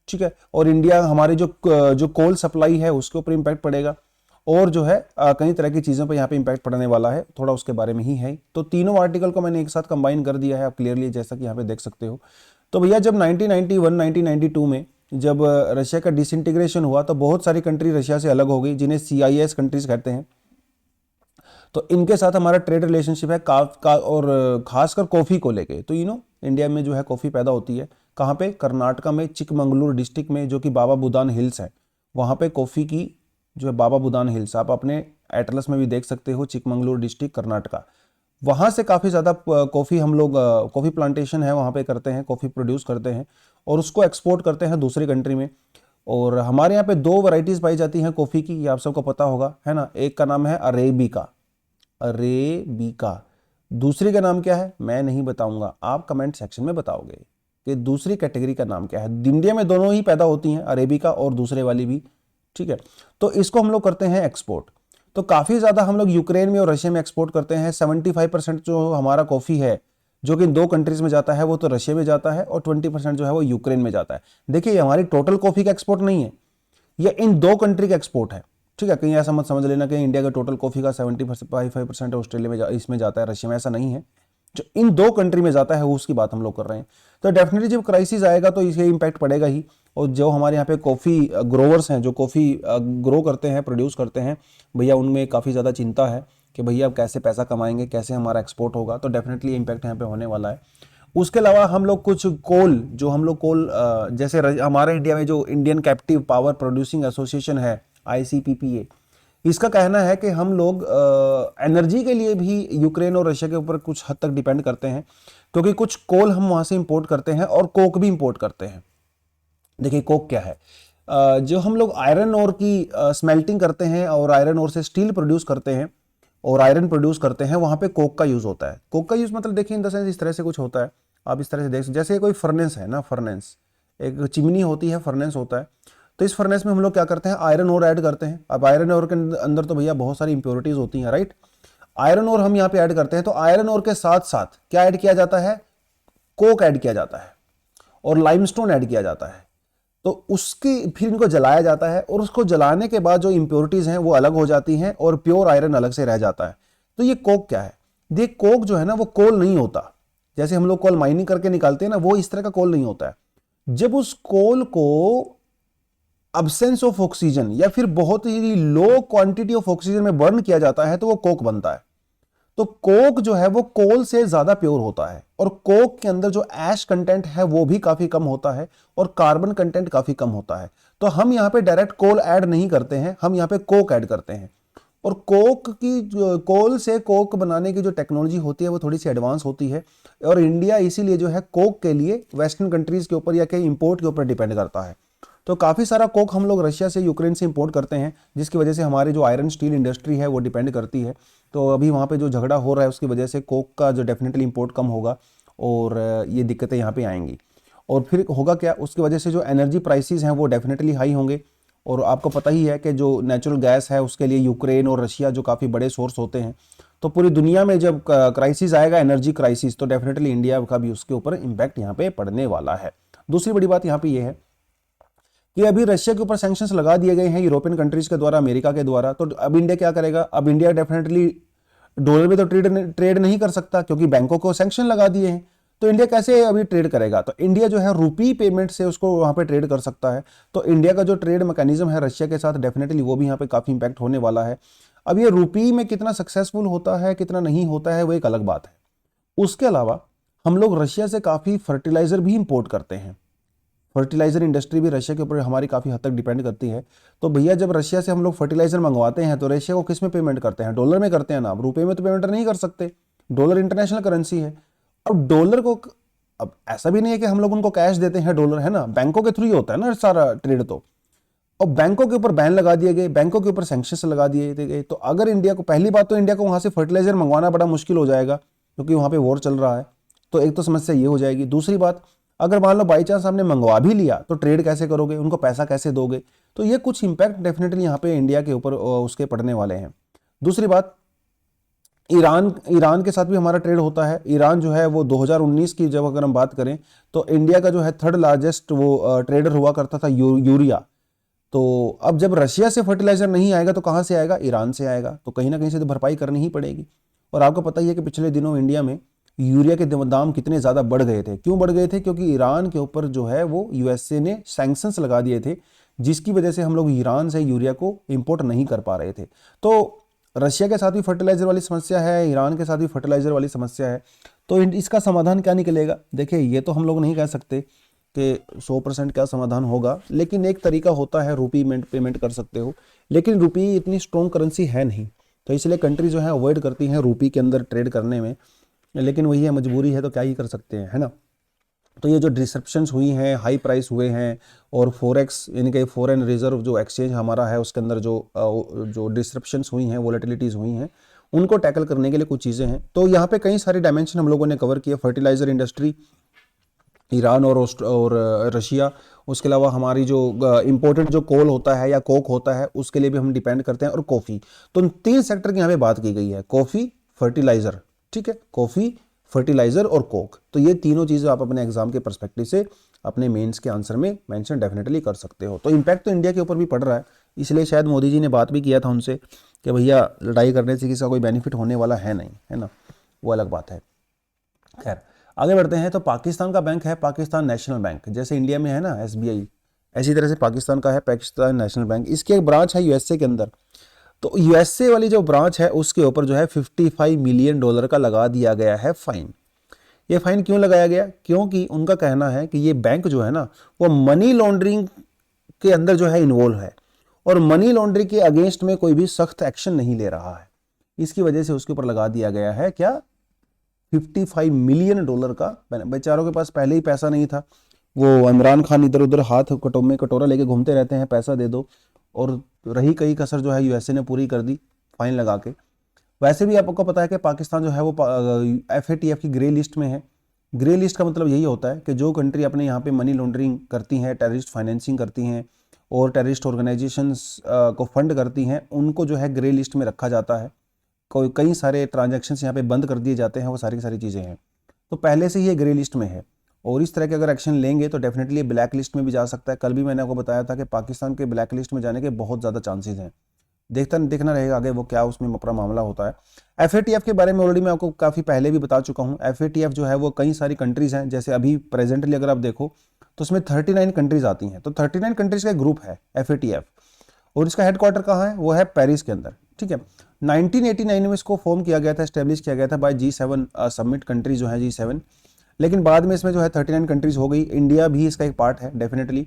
ठीक है, और इंडिया हमारी जो कोल सप्लाई है उसके ऊपर इम्पैक्ट पड़ेगा, और जो है कई तरह की चीज़ों पर यहाँ पे इम्पैक्ट पड़ने वाला है, थोड़ा उसके बारे में ही है। तो तीनों आर्टिकल को मैंने एक साथ कंबाइन कर दिया है आप क्लियरली, जैसा कि यहाँ पे देख सकते हो। तो भैया जब 1992 में जब रशिया का डिसइंटीग्रेशन हुआ, तो बहुत सारी कंट्री रशिया से अलग हो गई, जिन्हें CIS कंट्रीज कहते हैं। तो इनके साथ हमारा ट्रेड रिलेशनशिप है और खासकर कॉफ़ी को लेके। तो इंडिया में जो है कॉफ़ी पैदा होती है कहाँ पे? कर्नाटका में, चिकमंगलुरु डिस्ट्रिक्ट में, जो कि बाबा बुदान हिल्स है, वहाँ पे कॉफ़ी की जो है बाबा बुदान हिल्स, आप अपने एटलस में भी देख सकते हो, चिकमंगलुरु डिस्ट्रिक्ट कर्नाटका, वहाँ से काफ़ी ज़्यादा कॉफ़ी हम लोग, कॉफ़ी प्लांटेशन है वहाँ पे करते हैं, कॉफ़ी प्रोड्यूस करते हैं और उसको एक्सपोर्ट करते हैं दूसरी कंट्री में। और हमारे यहाँ पे 2 वैरायटीज़ पाई जाती हैं कॉफ़ी की, ये आप सबको पता होगा, है ना। एक का नाम है अरेबिका, अरेबिका। दूसरी का नाम क्या है मैं नहीं बताऊंगा, आप कमेंट सेक्शन में बताओगे कि दूसरी कैटेगरी का नाम क्या है। इंडिया में दोनों ही पैदा होती हैं, अरेबिका और दूसरे वाली भी, ठीक है। तो इसको हम लोग करते हैं एक्सपोर्ट। तो काफ़ी ज़्यादा हम लोग यूक्रेन में और रशिया में एक्सपोर्ट करते हैं। 75% जो हमारा कॉफ़ी है जो कि इन 2 कंट्रीज में जाता है वो तो रशिया में जाता है, और 20% जो है वो यूक्रेन में जाता है। देखिए, ये हमारी टोटल कॉफ़ी का एक्सपोर्ट नहीं है, ये इन 2 कंट्री का एक्सपोर्ट है, ठीक है। कहीं ऐसा मत समझ लेना कि इंडिया का टोटल कॉफ़ी का 75% ऑस्ट्रेलिया में इसमें जाता है, रशिया में, ऐसा नहीं है। जो इन 2 कंट्री में जाता है उसकी बात हम लोग कर रहे हैं। तो डेफिनेटली जब क्राइसिस आएगा तो इसके इम्पैक्ट पड़ेगा ही। और जो हमारे यहाँ पे कॉफ़ी ग्रोवर्स हैं, जो कॉफ़ी ग्रो करते हैं, प्रोड्यूस करते हैं, भैया उनमें काफ़ी ज़्यादा चिंता है कि भैया अब कैसे पैसा कमाएंगे, कैसे हमारा एक्सपोर्ट होगा। तो डेफिनेटली इम्पैक्ट यहाँ पे होने वाला है। उसके अलावा हम लोग कुछ कोल, जो हम लोग कोल, जैसे हमारे इंडिया में जो Indian captive power producing association है, ICPPA, इसका कहना है कि हम लोग एनर्जी के लिए भी यूक्रेन और रशिया के ऊपर कुछ हद तक डिपेंड करते हैं, क्योंकि कुछ कोल हम वहाँ से इंपोर्ट करते हैं और कोक भी इंपोर्ट करते हैं, देखिए कोक क्या है। जो हम लोग आयरन ओर की स्मेल्टिंग करते हैं और आयरन ओर से स्टील प्रोड्यूस करते हैं और आयरन प्रोड्यूस करते हैं, वहां पे कोक का यूज होता है। कोक का यूज मतलब देखिए इन द सेंस इस तरह से कुछ होता है, आप इस तरह से देख, जैसे कोई फर्नेस है ना, फर्नेस एक चिमनी होती है, फर्नेस होता है। तो इस फर्नेस में हम लोग क्या करते हैं, आयरन ओर ऐड करते हैं। अब आयरन ओर के अंदर तो भैया बहुत सारी इंप्योरिटीज होती हैं, राइट। आयरन ओर हम यहाँ पे ऐड करते हैं, तो आयरन ओर के साथ साथ क्या ऐड किया जाता है, कोक ऐड किया जाता है और लाइमस्टोन ऐड किया जाता है। तो उसकी फिर इनको जलाया जाता है और उसको जलाने के बाद जो इंप्योरिटीज हैं वो अलग हो जाती हैं और प्योर आयरन अलग से रह जाता है। तो ये कोक क्या है, देख कोक जो है ना वो कोल नहीं होता, जैसे हम लोग कोल माइनिंग करके निकालते हैं ना, वो इस तरह का कोल नहीं होता है। जब उस कोल को अब्सेंस ऑफ ऑक्सीजन या फिर बहुत ही लो क्वांटिटी ऑफ ऑक्सीजन में बर्न किया जाता है तो वो कोक बनता है। तो कोक जो है वो कोल से ज्यादा प्योर होता है और कोक के अंदर जो ऐश कंटेंट है वो भी काफी कम होता है और कार्बन कंटेंट काफी कम होता है। तो हम यहां पे डायरेक्ट कोल ऐड नहीं करते हैं, हम यहां पे कोक ऐड करते हैं। और कोक की कोल से कोक बनाने की जो टेक्नोलॉजी होती है वो थोड़ी सी एडवांस होती है और इंडिया इसीलिए जो है कोक के लिए वेस्टर्न कंट्रीज के ऊपर या कहीं इंपोर्ट के ऊपर डिपेंड करता है। तो काफ़ी सारा कोक हम लोग रशिया से, यूक्रेन से इंपोर्ट करते हैं, जिसकी वजह से हमारी जो आयरन स्टील इंडस्ट्री है वो डिपेंड करती है। तो अभी वहाँ पे जो झगड़ा हो रहा है उसकी वजह से कोक का जो डेफिनेटली इंपोर्ट कम होगा और ये दिक्कतें यहाँ पे आएंगी। और फिर होगा क्या, उसकी वजह से जो एनर्जी प्राइसेस हैं वो डेफिनेटली हाई होंगे। और आपको पता ही है कि जो नेचुरल गैस है उसके लिए यूक्रेन और रशिया जो काफ़ी बड़े सोर्स होते हैं। तो पूरी दुनिया में जब क्राइसिस आएगा, एनर्जी क्राइसिस, तो डेफिनेटली इंडिया का भी उसके ऊपर इम्पैक्ट यहाँ पे पड़ने वाला है। दूसरी बड़ी बात यहाँ पे ये है कि अभी रशिया के ऊपर सैंक्शंस लगा दिए गए हैं यूरोपियन कंट्रीज के द्वारा, अमेरिका के द्वारा। तो अब इंडिया क्या करेगा, अब इंडिया डेफिनेटली डॉलर में तो ट्रेड नहीं कर सकता क्योंकि बैंकों को सैंक्शन लगा दिए हैं। तो इंडिया कैसे अभी ट्रेड करेगा, तो इंडिया जो है रुपी पेमेंट से उसको वहां पे ट्रेड कर सकता है। तो इंडिया का जो ट्रेड मैकेनिज्म है रशिया के साथ, डेफिनेटली वो भी यहाँ पे काफी इंपैक्ट होने वाला है। अब ये रुपी में कितना सक्सेसफुल होता है कितना नहीं होता है वो एक अलग बात है। उसके अलावा हम लोग रशिया से काफी फर्टिलाइजर भी इंपोर्ट करते हैं। फर्टिलाइजर इंडस्ट्री भी रशिया के ऊपर हमारी काफ़ी हद तक डिपेंड करती है। तो भैया जब रशिया से हम लोग फर्टिलाइजर मंगवाते हैं तो रशिया को किस में पेमेंट करते हैं, डॉलर में करते हैं ना। अब रुपए में तो पेमेंट नहीं कर सकते, डॉलर इंटरनेशनल करेंसी है। अब डॉलर को, अब ऐसा भी नहीं है कि हम लोग उनको कैश देते हैं डॉलर, है ना, बैंकों के थ्रू ही होता है ना सारा ट्रेड। तो और बैंकों के ऊपर बैन लगा दिए गए, बैंकों के ऊपर सैंक्शंस लगा दिए गए। तो अगर इंडिया को, पहली बात तो इंडिया को वहां से फर्टिलाइजर मंगवाना बड़ा मुश्किल हो जाएगा क्योंकि वहां पे वॉर चल रहा है। तो एक तो समस्या ये हो जाएगी। दूसरी बात, अगर मान लो बाई चांस आपने मंगवा भी लिया तो ट्रेड कैसे करोगे, उनको पैसा कैसे दोगे। तो ये कुछ इंपैक्ट डेफिनेटली यहाँ पे इंडिया के ऊपर उसके पड़ने वाले हैं। दूसरी बात, ईरान के साथ भी हमारा ट्रेड होता है। ईरान जो है वो 2019 की जब अगर हम बात करें तो इंडिया का जो है थर्ड लार्जेस्ट वो ट्रेडर हुआ करता था यूरिया। तो अब जब रशिया से फर्टिलाइजर नहीं आएगा तो कहाँ से आएगा, ईरान से आएगा। तो कहीं ना कहीं से तो भरपाई करनी ही पड़ेगी। और आपको पता ही है कि पिछले दिनों इंडिया में यूरिया के दाम कितने ज़्यादा बढ़ गए थे। क्यों बढ़ गए थे, क्योंकि ईरान के ऊपर जो है वो यूएसए ने सैंक्शंस लगा दिए थे, जिसकी वजह से हम लोग ईरान से यूरिया को इंपोर्ट नहीं कर पा रहे थे। तो रशिया के साथ भी फर्टिलाइजर वाली समस्या है, ईरान के साथ भी फर्टिलाइजर वाली समस्या है। तो इसका समाधान क्या निकलेगा, देखिए ये तो हम लोग नहीं कह सकते कि 100% क्या समाधान होगा, लेकिन एक तरीका होता है, रुपी पेमेंट कर सकते हो। लेकिन रुपी इतनी स्ट्रॉन्ग करेंसी है नहीं, तो इसलिए कंट्री जो है अवॉइड करती हैं रुपी के अंदर ट्रेड करने में। लेकिन वही है, मजबूरी है तो क्या ही कर सकते हैं, है ना। तो ये जो डिसरप्शंस हुई हैं, हाई प्राइस हुए हैं और फॉरेक्स यानी कि फॉरेन रिजर्व जो एक्सचेंज हमारा है उसके अंदर जो डिसरप्शंस हुई हैं, वोलेटिलिटीज़ हुई हैं, उनको टैकल करने के लिए कुछ चीज़ें हैं। तो यहाँ पे कई सारे डायमेंशन हम लोगों ने कवर किया। फर्टिलाइजर इंडस्ट्री, ईरान और रशिया, उसके अलावा हमारी जो इम्पोर्टेड जो कोल होता है या कोक होता है उसके लिए भी हम डिपेंड करते हैं, और कॉफ़ी। तो इन 3 सेक्टर की यहाँ पे बात की गई है, कॉफ़ी, फर्टिलाइजर, ठीक है, कॉफ़ी, फर्टिलाइजर और कोक। तो ये तीनों चीज़ें आप अपने एग्जाम के पर्सपेक्टिव से अपने मेंस के आंसर में मेंशन डेफिनेटली कर सकते हो। तो इम्पैक्ट तो इंडिया के ऊपर भी पड़ रहा है, इसलिए शायद मोदी जी ने बात भी किया था उनसे कि भैया लड़ाई करने से किसी का कोई बेनिफिट होने वाला है नहीं, है ना, वो अलग बात है। खैर आगे बढ़ते हैं। तो पाकिस्तान का बैंक है पाकिस्तान नेशनल बैंक, जैसे इंडिया में है ना एसबीआई, ऐसी तरह से पाकिस्तान का है पाकिस्तान नेशनल बैंक। इसकी एक ब्रांच है यूएसए के अंदर। तो यूएसए वाली जो ब्रांच है उसके ऊपर जो है $55 मिलियन का लगा दिया गया है फाइन। ये फाइन क्यों लगाया गया, क्योंकि उनका कहना है कि ये बैंक जो है ना वो मनी लॉन्ड्रिंग के अंदर जो है इन्वॉल्व है और मनी लॉन्ड्रिंग के अगेंस्ट में कोई भी सख्त एक्शन नहीं ले रहा है। इसकी वजह से उसके ऊपर लगा दिया गया है क्या, $55 मिलियन का। बेचारों के पास पहले ही पैसा नहीं था, वो इमरान खान इधर उधर हाथ में कटोरा लेके घूमते रहते हैं, पैसा दे दो, और रही कई कसर जो है यूएसए ने पूरी कर दी फाइन लगा के। वैसे भी आपको पता है कि पाकिस्तान जो है वो FATF की ग्रे लिस्ट में है। ग्रे लिस्ट का मतलब यही होता है कि जो कंट्री अपने यहाँ पे मनी लॉन्ड्रिंग करती हैं, टेररिस्ट फाइनेंसिंग करती हैं और टेररिस्ट ऑर्गेनाइजेशंस को फंड करती हैं, उनको जो है ग्रे लिस्ट में रखा जाता है। कई सारे ट्रांजैक्शंस यहाँ पे बंद कर दिए जाते हैं, वो सारी की सारी चीज़ें हैं। तो पहले से ही ये ग्रे लिस्ट में है, और इस तरह के अगर एक्शन लेंगे तो डेफिनेटली ब्लैक लिस्ट में भी जा सकता है। कल भी मैंने आपको बताया था कि पाकिस्तान के ब्लैक लिस्ट में जाने के बहुत ज़्यादा चांसेस हैं। देखना रहेगा आगे वो क्या उसमें अपना मामला होता है। FATF के बारे में ऑलरेडी मैं आपको काफ़ी पहले भी बता चुका हूँ। FATF जो है वो कई सारी कंट्रीज़ हैं, जैसे अभी प्रेजेंटली अगर आप देखो तो उसमें 39 कंट्रीज़ आती हैं। तो 39 कंट्रीज़ का एक ग्रुप है FATF, और इसका हेडक्वार्टर कहाँ है? वो है पेरिस के अंदर, ठीक है। 1989 में इसको फॉर्म किया गया था, एस्टेब्लिश किया गया था बाय G7 समिट कंट्रीज जो है G7, लेकिन बाद में इसमें जो है 39 कंट्रीज हो गई। इंडिया भी इसका एक पार्ट है डेफिनेटली।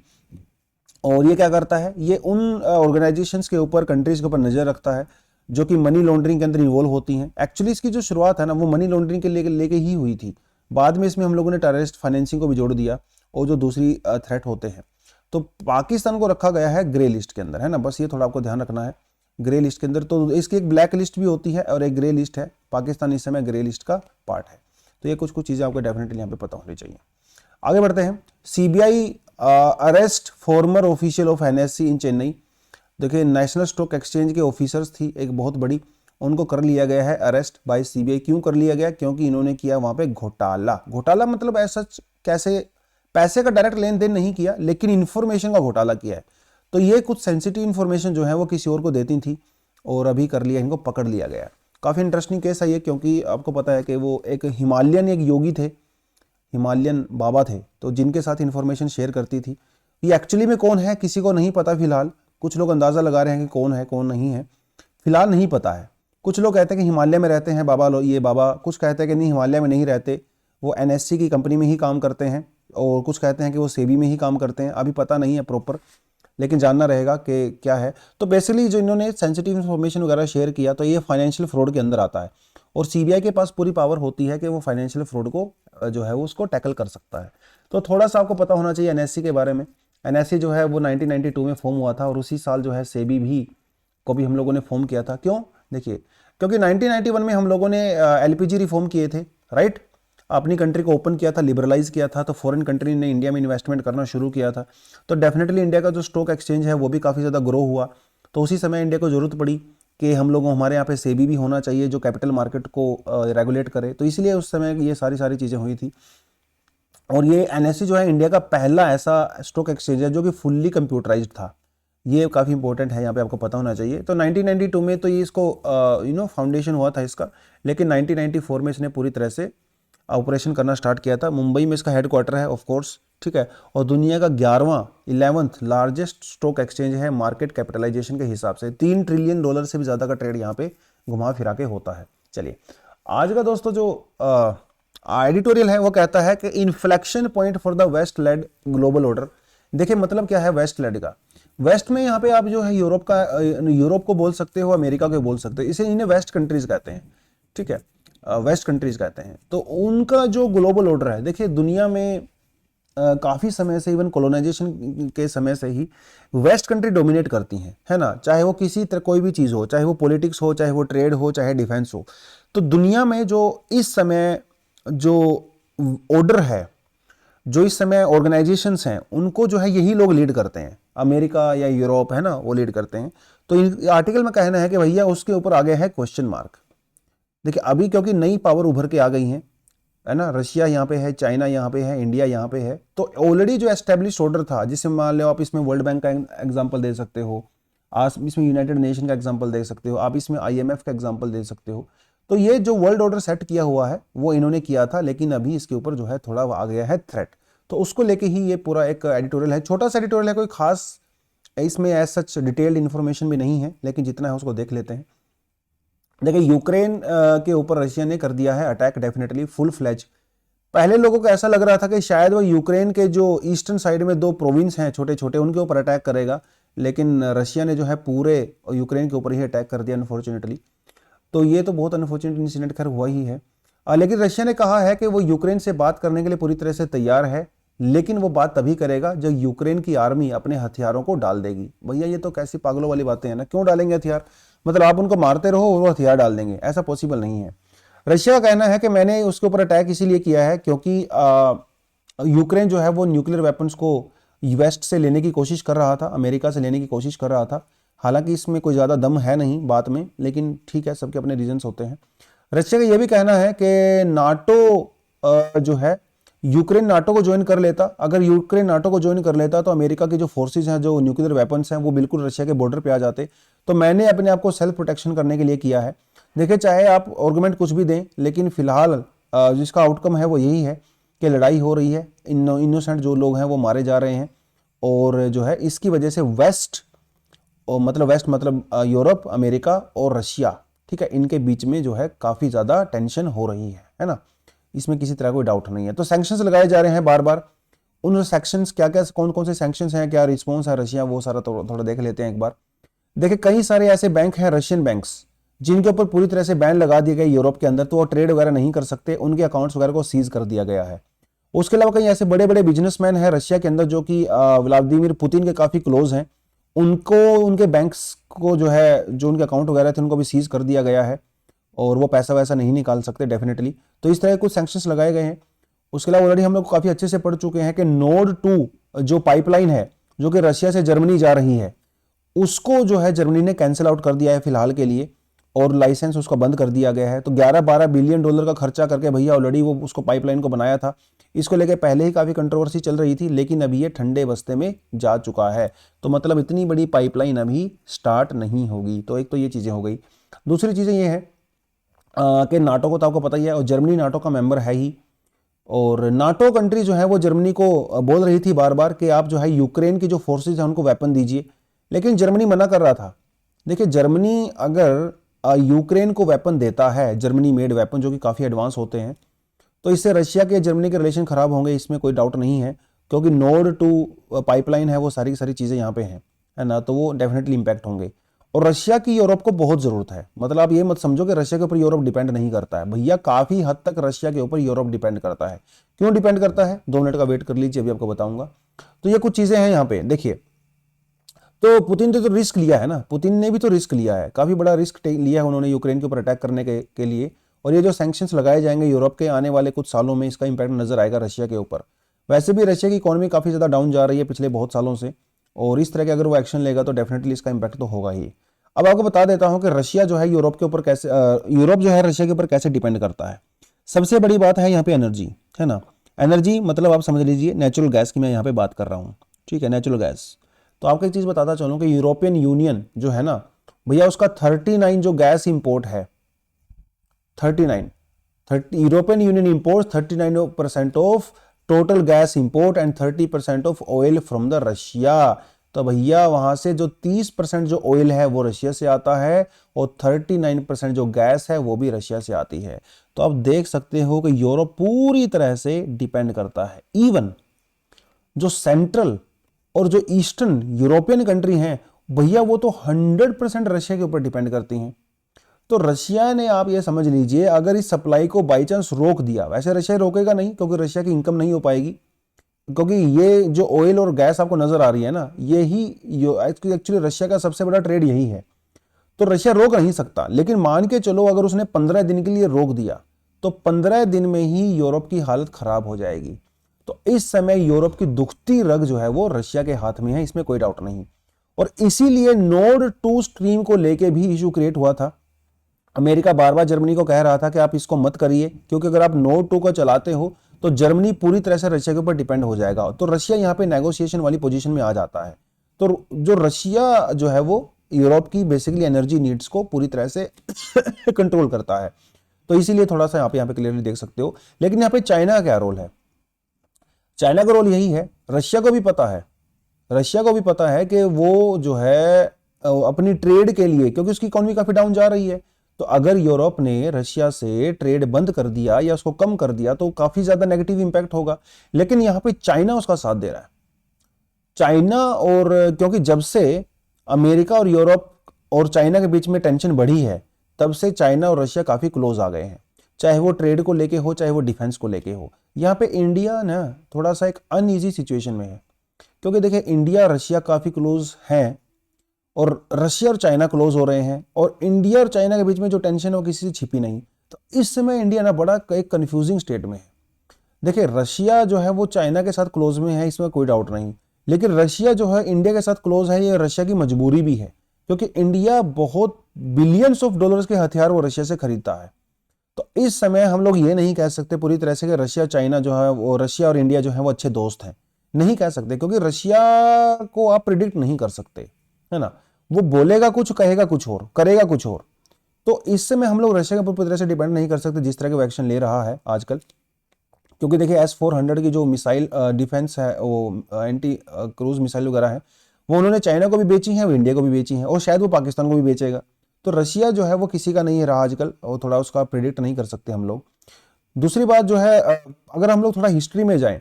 और ये क्या करता है? ये उन ऑर्गेनाइजेशंस के ऊपर, कंट्रीज के ऊपर नजर रखता है जो कि मनी लॉन्ड्रिंग के अंदर इन्वॉल्व होती हैं। एक्चुअली इसकी जो शुरुआत है ना वो मनी लॉन्ड्रिंग के लेके ही हुई थी। बाद में इसमें हम लोगों ने टेररिस्ट फाइनेंसिंग को भी जोड़ दिया, और जो दूसरी थ्रेट होते हैं। तो पाकिस्तान को रखा गया है ग्रे लिस्ट के अंदर, है ना, बस ये थोड़ा आपको ध्यान रखना है। ग्रे लिस्ट के अंदर तो इसकी एक ब्लैक लिस्ट भी होती है और एक ग्रे लिस्ट है। पाकिस्तान इस समय ग्रे लिस्ट का पार्ट है। तो ये कुछ चीज़ें आपको डेफिनेटली यहाँ पे पता होनी चाहिए। आगे बढ़ते हैं। CBI arrest farmer official of NSE इन चेन्नई। देखिए, नेशनल स्टॉक एक्सचेंज के ऑफिसर्स थी एक बहुत बड़ी, उनको कर लिया गया है अरेस्ट बाय CBI। क्यों कर लिया गया? क्योंकि इन्होंने किया वहां पे घोटाला मतलब ऐसा कैसे, पैसे का डायरेक्ट लेन देन नहीं किया, लेकिन इंफॉर्मेशन का घोटाला किया है। तो ये कुछ सेंसिटिव इंफॉर्मेशन जो है वो किसी और को देती थी, और अभी कर लिया, इनको पकड़ लिया गया। काफ़ी इंटरेस्टिंग केस है ये, क्योंकि आपको पता है कि वो एक हिमालयन एक योगी थे, हिमालयन बाबा थे, तो जिनके साथ इंफॉर्मेशन शेयर करती थी। ये एक्चुअली में कौन है किसी को नहीं पता फिलहाल। कुछ लोग अंदाज़ा लगा रहे हैं कि कौन है कौन नहीं है, फिलहाल नहीं पता है। कुछ लोग कहते हैं कि हिमालय में रहते हैं बाबा, ये बाबा। कुछ कहते हैं कि नहीं, हिमालय में नहीं रहते, वो NSE की कंपनी में ही काम करते हैं। और कुछ कहते हैं कि वो सेबी में ही काम करते हैं। अभी पता नहीं है प्रॉपर, लेकिन जानना रहेगा कि क्या है। तो बेसिकली जो इन्होंने सेंसिटिव इन्फॉर्मेशन वगैरह शेयर किया, तो ये फाइनेंशियल फ्रॉड के अंदर आता है, और CBI के पास पूरी पावर होती है कि वो फाइनेंशियल फ्रॉड को जो है वो उसको टैकल कर सकता है। तो थोड़ा सा आपको पता होना चाहिए NSE के बारे में। NSE जो है वो 1992 में फॉर्म हुआ था, और उसी साल जो है सेबी भी को भी हम लोगों ने फॉर्म किया था। क्यों? देखिए, क्योंकि 1991 में हम लोगों ने LPG रिफॉर्म किए थे, राइट। अपनी कंट्री को ओपन किया था, लिबरलाइज किया था, तो फॉरेन कंट्री ने इंडिया में इन्वेस्टमेंट करना शुरू किया था। तो डेफिनेटली इंडिया का जो स्टॉक एक्सचेंज है वो भी काफ़ी ज़्यादा ग्रो हुआ। तो उसी समय इंडिया को जरूरत पड़ी कि हम लोगों, हमारे यहाँ पे सेबी भी होना चाहिए जो कैपिटल मार्केट को रेगुलेट करे। तो इसलिए उस समय ये सारी चीज़ें हुई थी। और ये NSE जो है इंडिया का पहला ऐसा स्टॉक एक्सचेंज है जो कि फुल्ली कंप्यूटराइज्ड था। ये काफ़ी इंपॉर्टेंट है, यहाँ पे आपको पता होना चाहिए। तो 1992 में तो ये इसको फाउंडेशन हुआ था इसका, लेकिन 1994 में इसने पूरी तरह से ऑपरेशन करना स्टार्ट किया था। मुंबई में इसका हेडक्वार्टर है ऑफ कोर्स, ठीक है। और दुनिया का 11th लार्जेस्ट स्टॉक एक्सचेंज है मार्केट कैपिटलाइजेशन के हिसाब से। $3 ट्रिलियन से भी ज़्यादा का ट्रेड यहाँ पे घुमा फिरा के होता है। चलिए, आज का दोस्तों जो एडिटोरियल है वो कहता है कि inflection point for the West led global order. देखिए, मतलब क्या है वेस्ट लेड का? वेस्ट में यहाँ पे आप जो है यूरोप को बोल सकते हो, अमेरिका को बोल सकते हो, इसे इन्हें वेस्ट कंट्रीज कहते हैं, ठीक है। वेस्ट कंट्रीज कहते हैं। तो उनका जो ग्लोबल ऑर्डर है, देखिए दुनिया में काफ़ी समय से, इवन कॉलोनाइजेशन के समय से ही वेस्ट कंट्री डोमिनेट करती हैं, है ना। चाहे वो किसी तरह कोई भी चीज़ हो, चाहे वो पॉलिटिक्स हो, चाहे वो ट्रेड हो, चाहे डिफेंस हो। तो दुनिया में जो इस समय जो ऑर्डर है, जो इस समय ऑर्गेनाइजेशंस हैं, उनको जो है यही लोग लीड करते हैं। अमेरिका या यूरोप, है ना, वो लीड करते हैं। तो इस आर्टिकल में कहना है कि भैया उसके ऊपर आ गया है क्वेश्चन मार्क। देखिए, अभी क्योंकि नई पावर उभर के आ गई हैं, है ना, रशिया यहाँ पे है, चाइना यहाँ पे है, इंडिया यहाँ पे है। तो ऑलरेडी जो एस्टेब्लिश ऑर्डर था, जिससे मान लो आप इसमें वर्ल्ड बैंक का एग्जांपल दे सकते हो, आप इसमें यूनाइटेड नेशन का एग्जांपल दे सकते हो, आप इसमें IMF का एग्जांपल दे सकते हो। तो ये जो वर्ल्ड ऑर्डर सेट किया हुआ है वो इन्होंने किया था, लेकिन अभी इसके ऊपर जो है थोड़ा आ गया है थ्रेट। तो उसको लेके ही ये पूरा एक एडिटोरियल है, छोटा सा एडिटोरियल है, कोई खास इसमें एज सच डिटेल्ड इन्फॉर्मेशन भी नहीं है, लेकिन जितना है उसको देख लेते हैं। देखिए, यूक्रेन के ऊपर रशिया ने कर दिया है अटैक, डेफिनेटली फुल फ्लैज। पहले लोगों को ऐसा लग रहा था कि शायद वो यूक्रेन के जो ईस्टर्न साइड में 2 प्रोविंस हैं छोटे छोटे, उनके ऊपर अटैक करेगा, लेकिन रशिया ने जो है पूरे यूक्रेन के ऊपर ही अटैक कर दिया अनफॉर्चुनेटली। तो ये तो बहुत अनफॉर्चुनेट इंसिडेंट खैर हुआ ही है। लेकिन रशिया ने कहा है कि वो यूक्रेन से बात करने के लिए पूरी तरह से तैयार है, लेकिन वो बात तभी करेगा जब यूक्रेन की आर्मी अपने हथियारों को डाल देगी। भैया ये तो कैसी पागलों वाली बातें हैं ना, क्यों डालेंगे हथियार? मतलब आप उनको मारते रहो और वो हथियार डाल देंगे, ऐसा पॉसिबल नहीं है। रशिया का कहना है कि मैंने उसके ऊपर अटैक इसीलिए किया है क्योंकि यूक्रेन जो है वो न्यूक्लियर वेपन्स को वेस्ट से लेने की कोशिश कर रहा था, अमेरिका से लेने की कोशिश कर रहा था। हालांकि इसमें कोई ज़्यादा दम है नहीं बात में, लेकिन ठीक है, सबके अपने रीजंस होते हैं। रशिया का यह भी कहना है कि नाटो जो है, यूक्रेन नाटो को ज्वाइन कर लेता। अगर यूक्रेन नाटो को ज्वाइन कर लेता तो अमेरिका की जो फोर्सेज हैं, जो न्यूक्लियर वेपन्स हैं, वो बिल्कुल रशिया के बॉर्डर पे आ जाते। तो मैंने अपने आप को सेल्फ प्रोटेक्शन करने के लिए किया है। देखिए, चाहे आप आर्गुमेंट कुछ भी दें, लेकिन फिलहाल जिसका आउटकम है वो यही है कि लड़ाई हो रही है, इनोसेंट जो लोग हैं वो मारे जा रहे हैं, और जो है इसकी वजह से वेस्ट, और वेस्ट मतलब यूरोप, अमेरिका और रशिया, ठीक है, इनके बीच में जो है काफ़ी ज़्यादा टेंशन हो रही है ना। इसमें किसी तरह कोई डाउट नहीं है। तो सैंक्शंस लगाए जा रहे हैं बार बार। उन सैंक्शंस क्या क्या, कौन कौन से सैंक्शंस हैं, क्या रिस्पॉन्स है रशिया, वो सारा थोड़ा देख लेते हैं एक बार। देखिए, कई सारे ऐसे बैंक हैं, रशियन बैंक्स, जिनके ऊपर पूरी तरह से बैन लगा दिए गए यूरोप के अंदर, तो वो ट्रेड वगैरह नहीं कर सकते, उनके अकाउंट्स वगैरह को सीज कर दिया गया है। उसके अलावा कई ऐसे बड़े बड़े बिजनेसमैन हैं रशिया के अंदर जो कि व्लादिमीर पुतिन के काफ़ी क्लोज हैं, उनको, उनके बैंक्स को जो है, जो उनके अकाउंट वगैरह थे, उनको भी सीज कर दिया गया है, और वो पैसा वैसा नहीं निकाल सकते डेफिनेटली। तो इस तरह के कुछ सैंक्शंस लगाए गए हैं। उसके अलावा ऑलरेडी हम लोग काफ़ी अच्छे से पढ़ चुके हैं कि नोड 2 जो पाइपलाइन है, जो कि रशिया से जर्मनी जा रही है, उसको जो है जर्मनी ने कैंसिल आउट कर दिया है फिलहाल के लिए, और लाइसेंस उसका बंद कर दिया गया है। तो 11-12 बिलियन डॉलर का खर्चा करके भैया ऑलरेडी वो उसको पाइपलाइन को बनाया था। इसको लेके पहले ही काफ़ी कंट्रोवर्सी चल रही थी, लेकिन अभी ये ठंडे बस्ते में जा चुका है। तो मतलब इतनी बड़ी पाइपलाइन अभी स्टार्ट नहीं होगी। तो एक तो ये चीज़ें हो गई। दूसरी चीज़ें ये है कि नाटो को तो आपको पता ही है, और जर्मनी नाटो का मेंबर है ही, और नाटो कंट्री जो है वो जर्मनी को बोल रही थी बार बार कि आप जो है यूक्रेन की जो फोर्सेज हैं उनको वेपन दीजिए, लेकिन जर्मनी मना कर रहा था। देखिए, जर्मनी अगर यूक्रेन को वेपन देता है, जर्मनी मेड वेपन जो कि काफ़ी एडवांस होते हैं, तो इससे रशिया के जर्मनी के रिलेशन खराब होंगे, इसमें कोई डाउट नहीं है, क्योंकि नोड 2 पाइपलाइन है, वो सारी की सारी चीज़ें यहाँ पे हैं, है ना, तो वो डेफिनेटली इंपैक्ट होंगे। और रशिया की यूरोप को बहुत ज़रूरत है। मतलब आप ये मत समझो कि रशिया के ऊपर यूरोप डिपेंड नहीं करता है, भैया काफ़ी हद तक रशिया के ऊपर यूरोप डिपेंड करता है। क्यों डिपेंड करता है? 2 मिनट का वेट कर लीजिए, अभी आपको बताऊंगा। तो ये कुछ चीज़ें हैं यहाँ पे, देखिए। तो पुतिन ने तो रिस्क लिया है ना, पुतिन ने भी तो रिस्क लिया है, काफ़ी बड़ा रिस्क लिया है उन्होंने यूक्रेन के ऊपर अटैक करने के लिए। और ये जो सैंक्शंस लगाए जाएंगे यूरोप के, आने वाले कुछ सालों में इसका इंपैक्ट नजर आएगा रशिया के ऊपर। वैसे भी रशिया की इकोनॉमी काफ़ी ज़्यादा डाउन जा रही है पिछले बहुत सालों से, और इस तरह के अगर वो एक्शन लेगा तो डेफिनेटली इसका इंपैक्ट तो होगा ही। अब आपको बता देता हूं कि रशिया जो है यूरोप के ऊपर कैसे, यूरोप जो है रशिया के ऊपर कैसे डिपेंड करता है। सबसे बड़ी बात है यहाँ पे एनर्जी, है ना। एनर्जी मतलब आप समझ लीजिए नेचुरल गैस की मैं यहाँ पे बात कर रहा हूँ, ठीक है, नेचुरल गैस। तो आपको एक चीज़ बताता चलूँ कि यूरोपियन यूनियन जो है ना भैया, उसका 39 जो गैस इंपोर्ट है, 39, European union import 39% of total gas import and 30% of oil from the Russia. तो भैया वहां से जो 30% जो ऑयल है वो रशिया से आता है, और 39% जो गैस है वो भी रशिया से आती है। तो आप देख सकते हो कि यूरोप पूरी तरह से डिपेंड करता है। इवन जो सेंट्रल और जो ईस्टर्न यूरोपियन कंट्री हैं भैया, वो तो 100% रशिया के ऊपर डिपेंड करती हैं। तो रशिया ने, आप ये समझ लीजिए, अगर इस सप्लाई को बाई चांस रोक दिया, वैसे रशिया रोकेगा नहीं क्योंकि रशिया की इनकम नहीं हो पाएगी, क्योंकि ये जो ऑयल और गैस आपको नजर आ रही है ना, यही एक्चुअली रशिया का सबसे बड़ा ट्रेड यही है। तो रशिया रोक नहीं सकता, लेकिन मान के चलो अगर उसने 15 दिन के लिए रोक दिया तो 15 दिन में ही यूरोप की हालत खराब हो जाएगी। तो इस समय यूरोप की दुखती रग जो है वो रशिया के हाथ में है, इसमें कोई डाउट नहीं। और इसीलिए नोड 2 स्ट्रीम को लेके भी इशू क्रिएट हुआ था। अमेरिका बार बार जर्मनी को कह रहा था कि आप इसको मत करिए, क्योंकि अगर आप नोड 2 को चलाते हो तो जर्मनी पूरी तरह से रशिया के ऊपर डिपेंड हो जाएगा। तो रशिया यहाँ पे नेगोशिएशन वाली पोजीशन में आ जाता है। तो जो रशिया जो है वो यूरोप की बेसिकली एनर्जी नीड्स को पूरी तरह से कंट्रोल करता है। तो इसीलिए थोड़ा सा यहाँ पे क्लियरली देख सकते हो। लेकिन यहाँ पे चाइना का क्या रोल है? चाइना का रोल यही है, रशिया को भी पता है, रशिया को भी पता है कि वो जो है अपनी ट्रेड के लिए, क्योंकि उसकी इकोनॉमी काफी डाउन जा रही है, तो अगर यूरोप ने रशिया से ट्रेड बंद कर दिया या उसको कम कर दिया तो काफी ज्यादा नेगेटिव इंपैक्ट होगा। लेकिन यहां पे चाइना उसका साथ दे रहा है। चाइना, और क्योंकि जब से अमेरिका और यूरोप और चाइना के बीच में टेंशन बढ़ी है, तब से चाइना और रशिया काफी क्लोज आ गए हैं। चाहे वो ट्रेड को लेके हो, चाहे वो डिफेंस को लेके हो। यहाँ पे इंडिया ना थोड़ा सा एक अनईजी सिचुएशन में है, क्योंकि देखिए इंडिया रशिया काफ़ी क्लोज हैं और रशिया और चाइना क्लोज हो रहे हैं, और इंडिया और चाइना के बीच में जो टेंशन है वो किसी से छिपी नहीं। तो इस समय इंडिया ना बड़ा एक कंफ्यूजिंग स्टेट में है। देखिए रशिया जो है वो चाइना के साथ क्लोज में है, इसमें कोई डाउट नहीं, लेकिन रशिया जो है इंडिया के साथ क्लोज है, ये रशिया की मजबूरी भी है, क्योंकि इंडिया बहुत बिलियंस ऑफ डॉलर्स के हथियार वो रशिया से खरीदता है। तो इस समय हम लोग ये नहीं कह सकते पूरी तरह से कि रशिया चाइना जो है वो, रशिया और इंडिया जो है वो अच्छे दोस्त हैं, नहीं कह सकते, क्योंकि रशिया को आप प्रिडिक्ट नहीं कर सकते, है ना। वो बोलेगा कुछ, कहेगा कुछ और, करेगा कुछ और। तो इस समय हम लोग रशिया के ऊपर पूरी तरह से डिपेंड नहीं कर सकते जिस तरह के वो एक्शन ले रहा है आजकल, क्योंकि देखिए S-400 की जो मिसाइल डिफेंस है, वो एंटी क्रूज मिसाइल वगैरह है, वो उन्होंने चाइना को भी बेची है, वो इंडिया को भी बेची है, और शायद वो पाकिस्तान को भी बेचेगा। तो रशिया जो है वो किसी का नहीं रहा आजकल, और थोड़ा उसका प्रिडिक्ट नहीं कर सकते हम लोग। दूसरी बात जो है, अगर हम लोग थोड़ा हिस्ट्री में जाएं,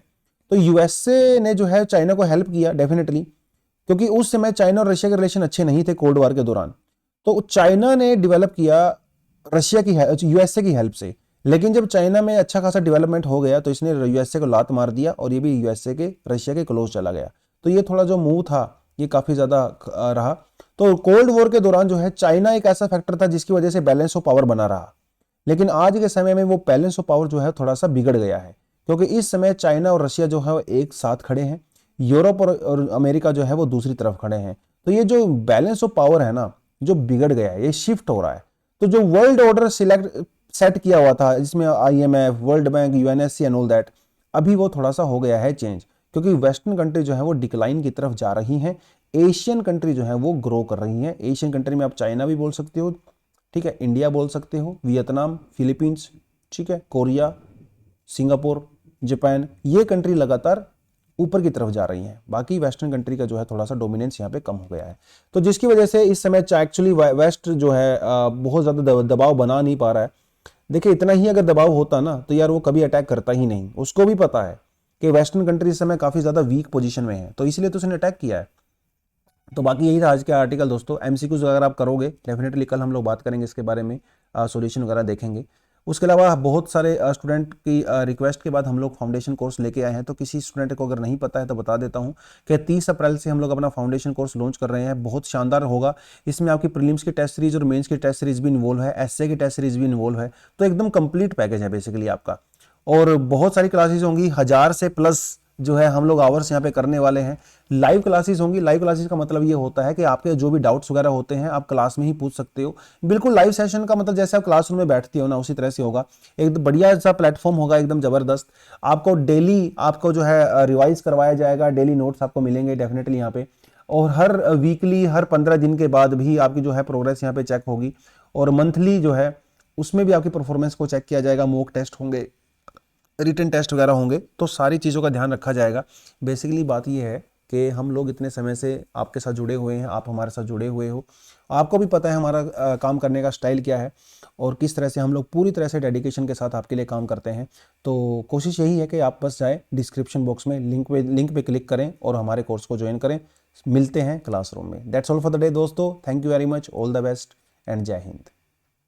तो यूएसए ने जो है चाइना को हेल्प किया डेफिनेटली, क्योंकि उस समय चाइना और रशिया के रिलेशन अच्छे नहीं थे कोल्ड वॉर के दौरान। तो चाइना ने डेवलप किया रशिया की यूएसए की हेल्प से, लेकिन जब चाइना में अच्छा खासा डेवलपमेंट हो गया तो इसने यूएसए को लात मार दिया, और ये भी यूएसए के रशिया के क्लोज चला गया। तो ये थोड़ा जो मूव था ये काफी ज्यादा रहा। तो कोल्ड वॉर के दौरान जो है चाइना एक ऐसा फैक्टर था जिसकी वजह से बैलेंस ऑफ पावर बना रहा, लेकिन आज के समय में वो बैलेंस ऑफ पावर जो है थोड़ा सा बिगड़ गया है, क्योंकि इस समय चाइना और रशिया जो है एक साथ खड़े हैं, यूरोप और अमेरिका जो है वो दूसरी तरफ खड़े हैं। तो ये जो बैलेंस ऑफ पावर है ना, जो बिगड़ गया है, ये शिफ्ट हो रहा है। तो जो वर्ल्ड ऑर्डर सेट किया हुआ था, जिसमें IMF, world bank, UNSC and all that, अभी वो थोड़ा सा हो गया है चेंज, क्योंकि वेस्टर्न कंट्री जो है वो डिक्लाइन की तरफ जा रही हैं, एशियन कंट्री जो है वो ग्रो कर रही हैं। एशियन कंट्री में आप चाइना भी बोल सकते हो, ठीक है, इंडिया बोल सकते हो, वियतनाम, फिलीपींस, ठीक है, कोरिया, सिंगापुर, जापान, ये कंट्री लगातार ऊपर की तरफ जा रही हैं। बाकी वेस्टर्न कंट्री का जो है थोड़ा सा डोमिनेंस यहाँ पे कम हो गया है। तो जिसकी वजह से इस समय एक्चुअली वेस्ट जो है बहुत ज़्यादा दबाव बना नहीं पा रहा है। देखिए इतना ही अगर दबाव होता ना तो यार वो कभी अटैक करता ही नहीं। उसको भी पता है कि वेस्टर्न कंट्री इस समय काफ़ी ज़्यादा वीक पोजीशन में है, तो इसलिए तो उसने अटैक किया है। तो बाकी यही था आज के आर्टिकल दोस्तों। MCQs अगर आप करोगे डेफिनेटली कल हम लोग बात करेंगे इसके बारे में, सॉल्यूशन वगैरह देखेंगे। उसके अलावा बहुत सारे स्टूडेंट की रिक्वेस्ट के बाद हम लोग फाउंडेशन कोर्स लेके आए हैं। तो किसी स्टूडेंट को अगर नहीं पता है तो बता देता हूं कि 30 अप्रैल से हम लोग अपना फाउंडेशन कोर्स लॉन्च कर रहे हैं। बहुत शानदार होगा। इसमें आपकी प्रीलिम्स की टेस्ट सीरीज और मेंस की टेस्ट सीरीज भी इन्वॉल्व है, एसए की टेस्ट सीरीज भी इन्वॉल्व है। तो एकदम कंप्लीट पैकेज है बेसिकली आपका, और बहुत सारी क्लासेज होंगी, 1000 से प्लस जो है हम लोग आवर्स यहाँ पे करने वाले हैं। लाइव क्लासेस होंगी। लाइव क्लासेस का मतलब ये होता है कि आपके जो भी डाउट्स वगैरह होते हैं आप क्लास में ही पूछ सकते हो। बिल्कुल लाइव सेशन का मतलब जैसे आप क्लासरूम में बैठते हो ना, उसी तरह से होगा। एक बढ़िया सा प्लेटफॉर्म होगा, एकदम जबरदस्त। आपको डेली आपको जो है रिवाइज करवाया जाएगा, डेली नोट्स आपको मिलेंगे डेफिनेटली यहाँ पे, और हर वीकली, हर 15 दिन के बाद भी आपकी जो है प्रोग्रेस यहाँ पे चेक होगी, और मंथली जो है उसमें भी आपकी परफॉर्मेंस को चेक किया जाएगा। मॉक टेस्ट होंगे, रिटन टेस्ट वगैरह होंगे, तो सारी चीज़ों का ध्यान रखा जाएगा। बेसिकली बात यह है कि हम लोग इतने समय से आपके साथ जुड़े हुए हैं, आप हमारे साथ जुड़े हुए हो, आपको भी पता है हमारा काम करने का स्टाइल क्या है और किस तरह से हम लोग पूरी तरह से डेडिकेशन के साथ आपके लिए काम करते हैं। तो कोशिश यही है कि आप बस जाए डिस्क्रिप्शन बॉक्स में लिंक पे क्लिक करें और हमारे कोर्स को ज्वाइन करें। मिलते हैं क्लासरूम में। That's all for the day दोस्तों। Thank you very much, all the best and जय हिंद।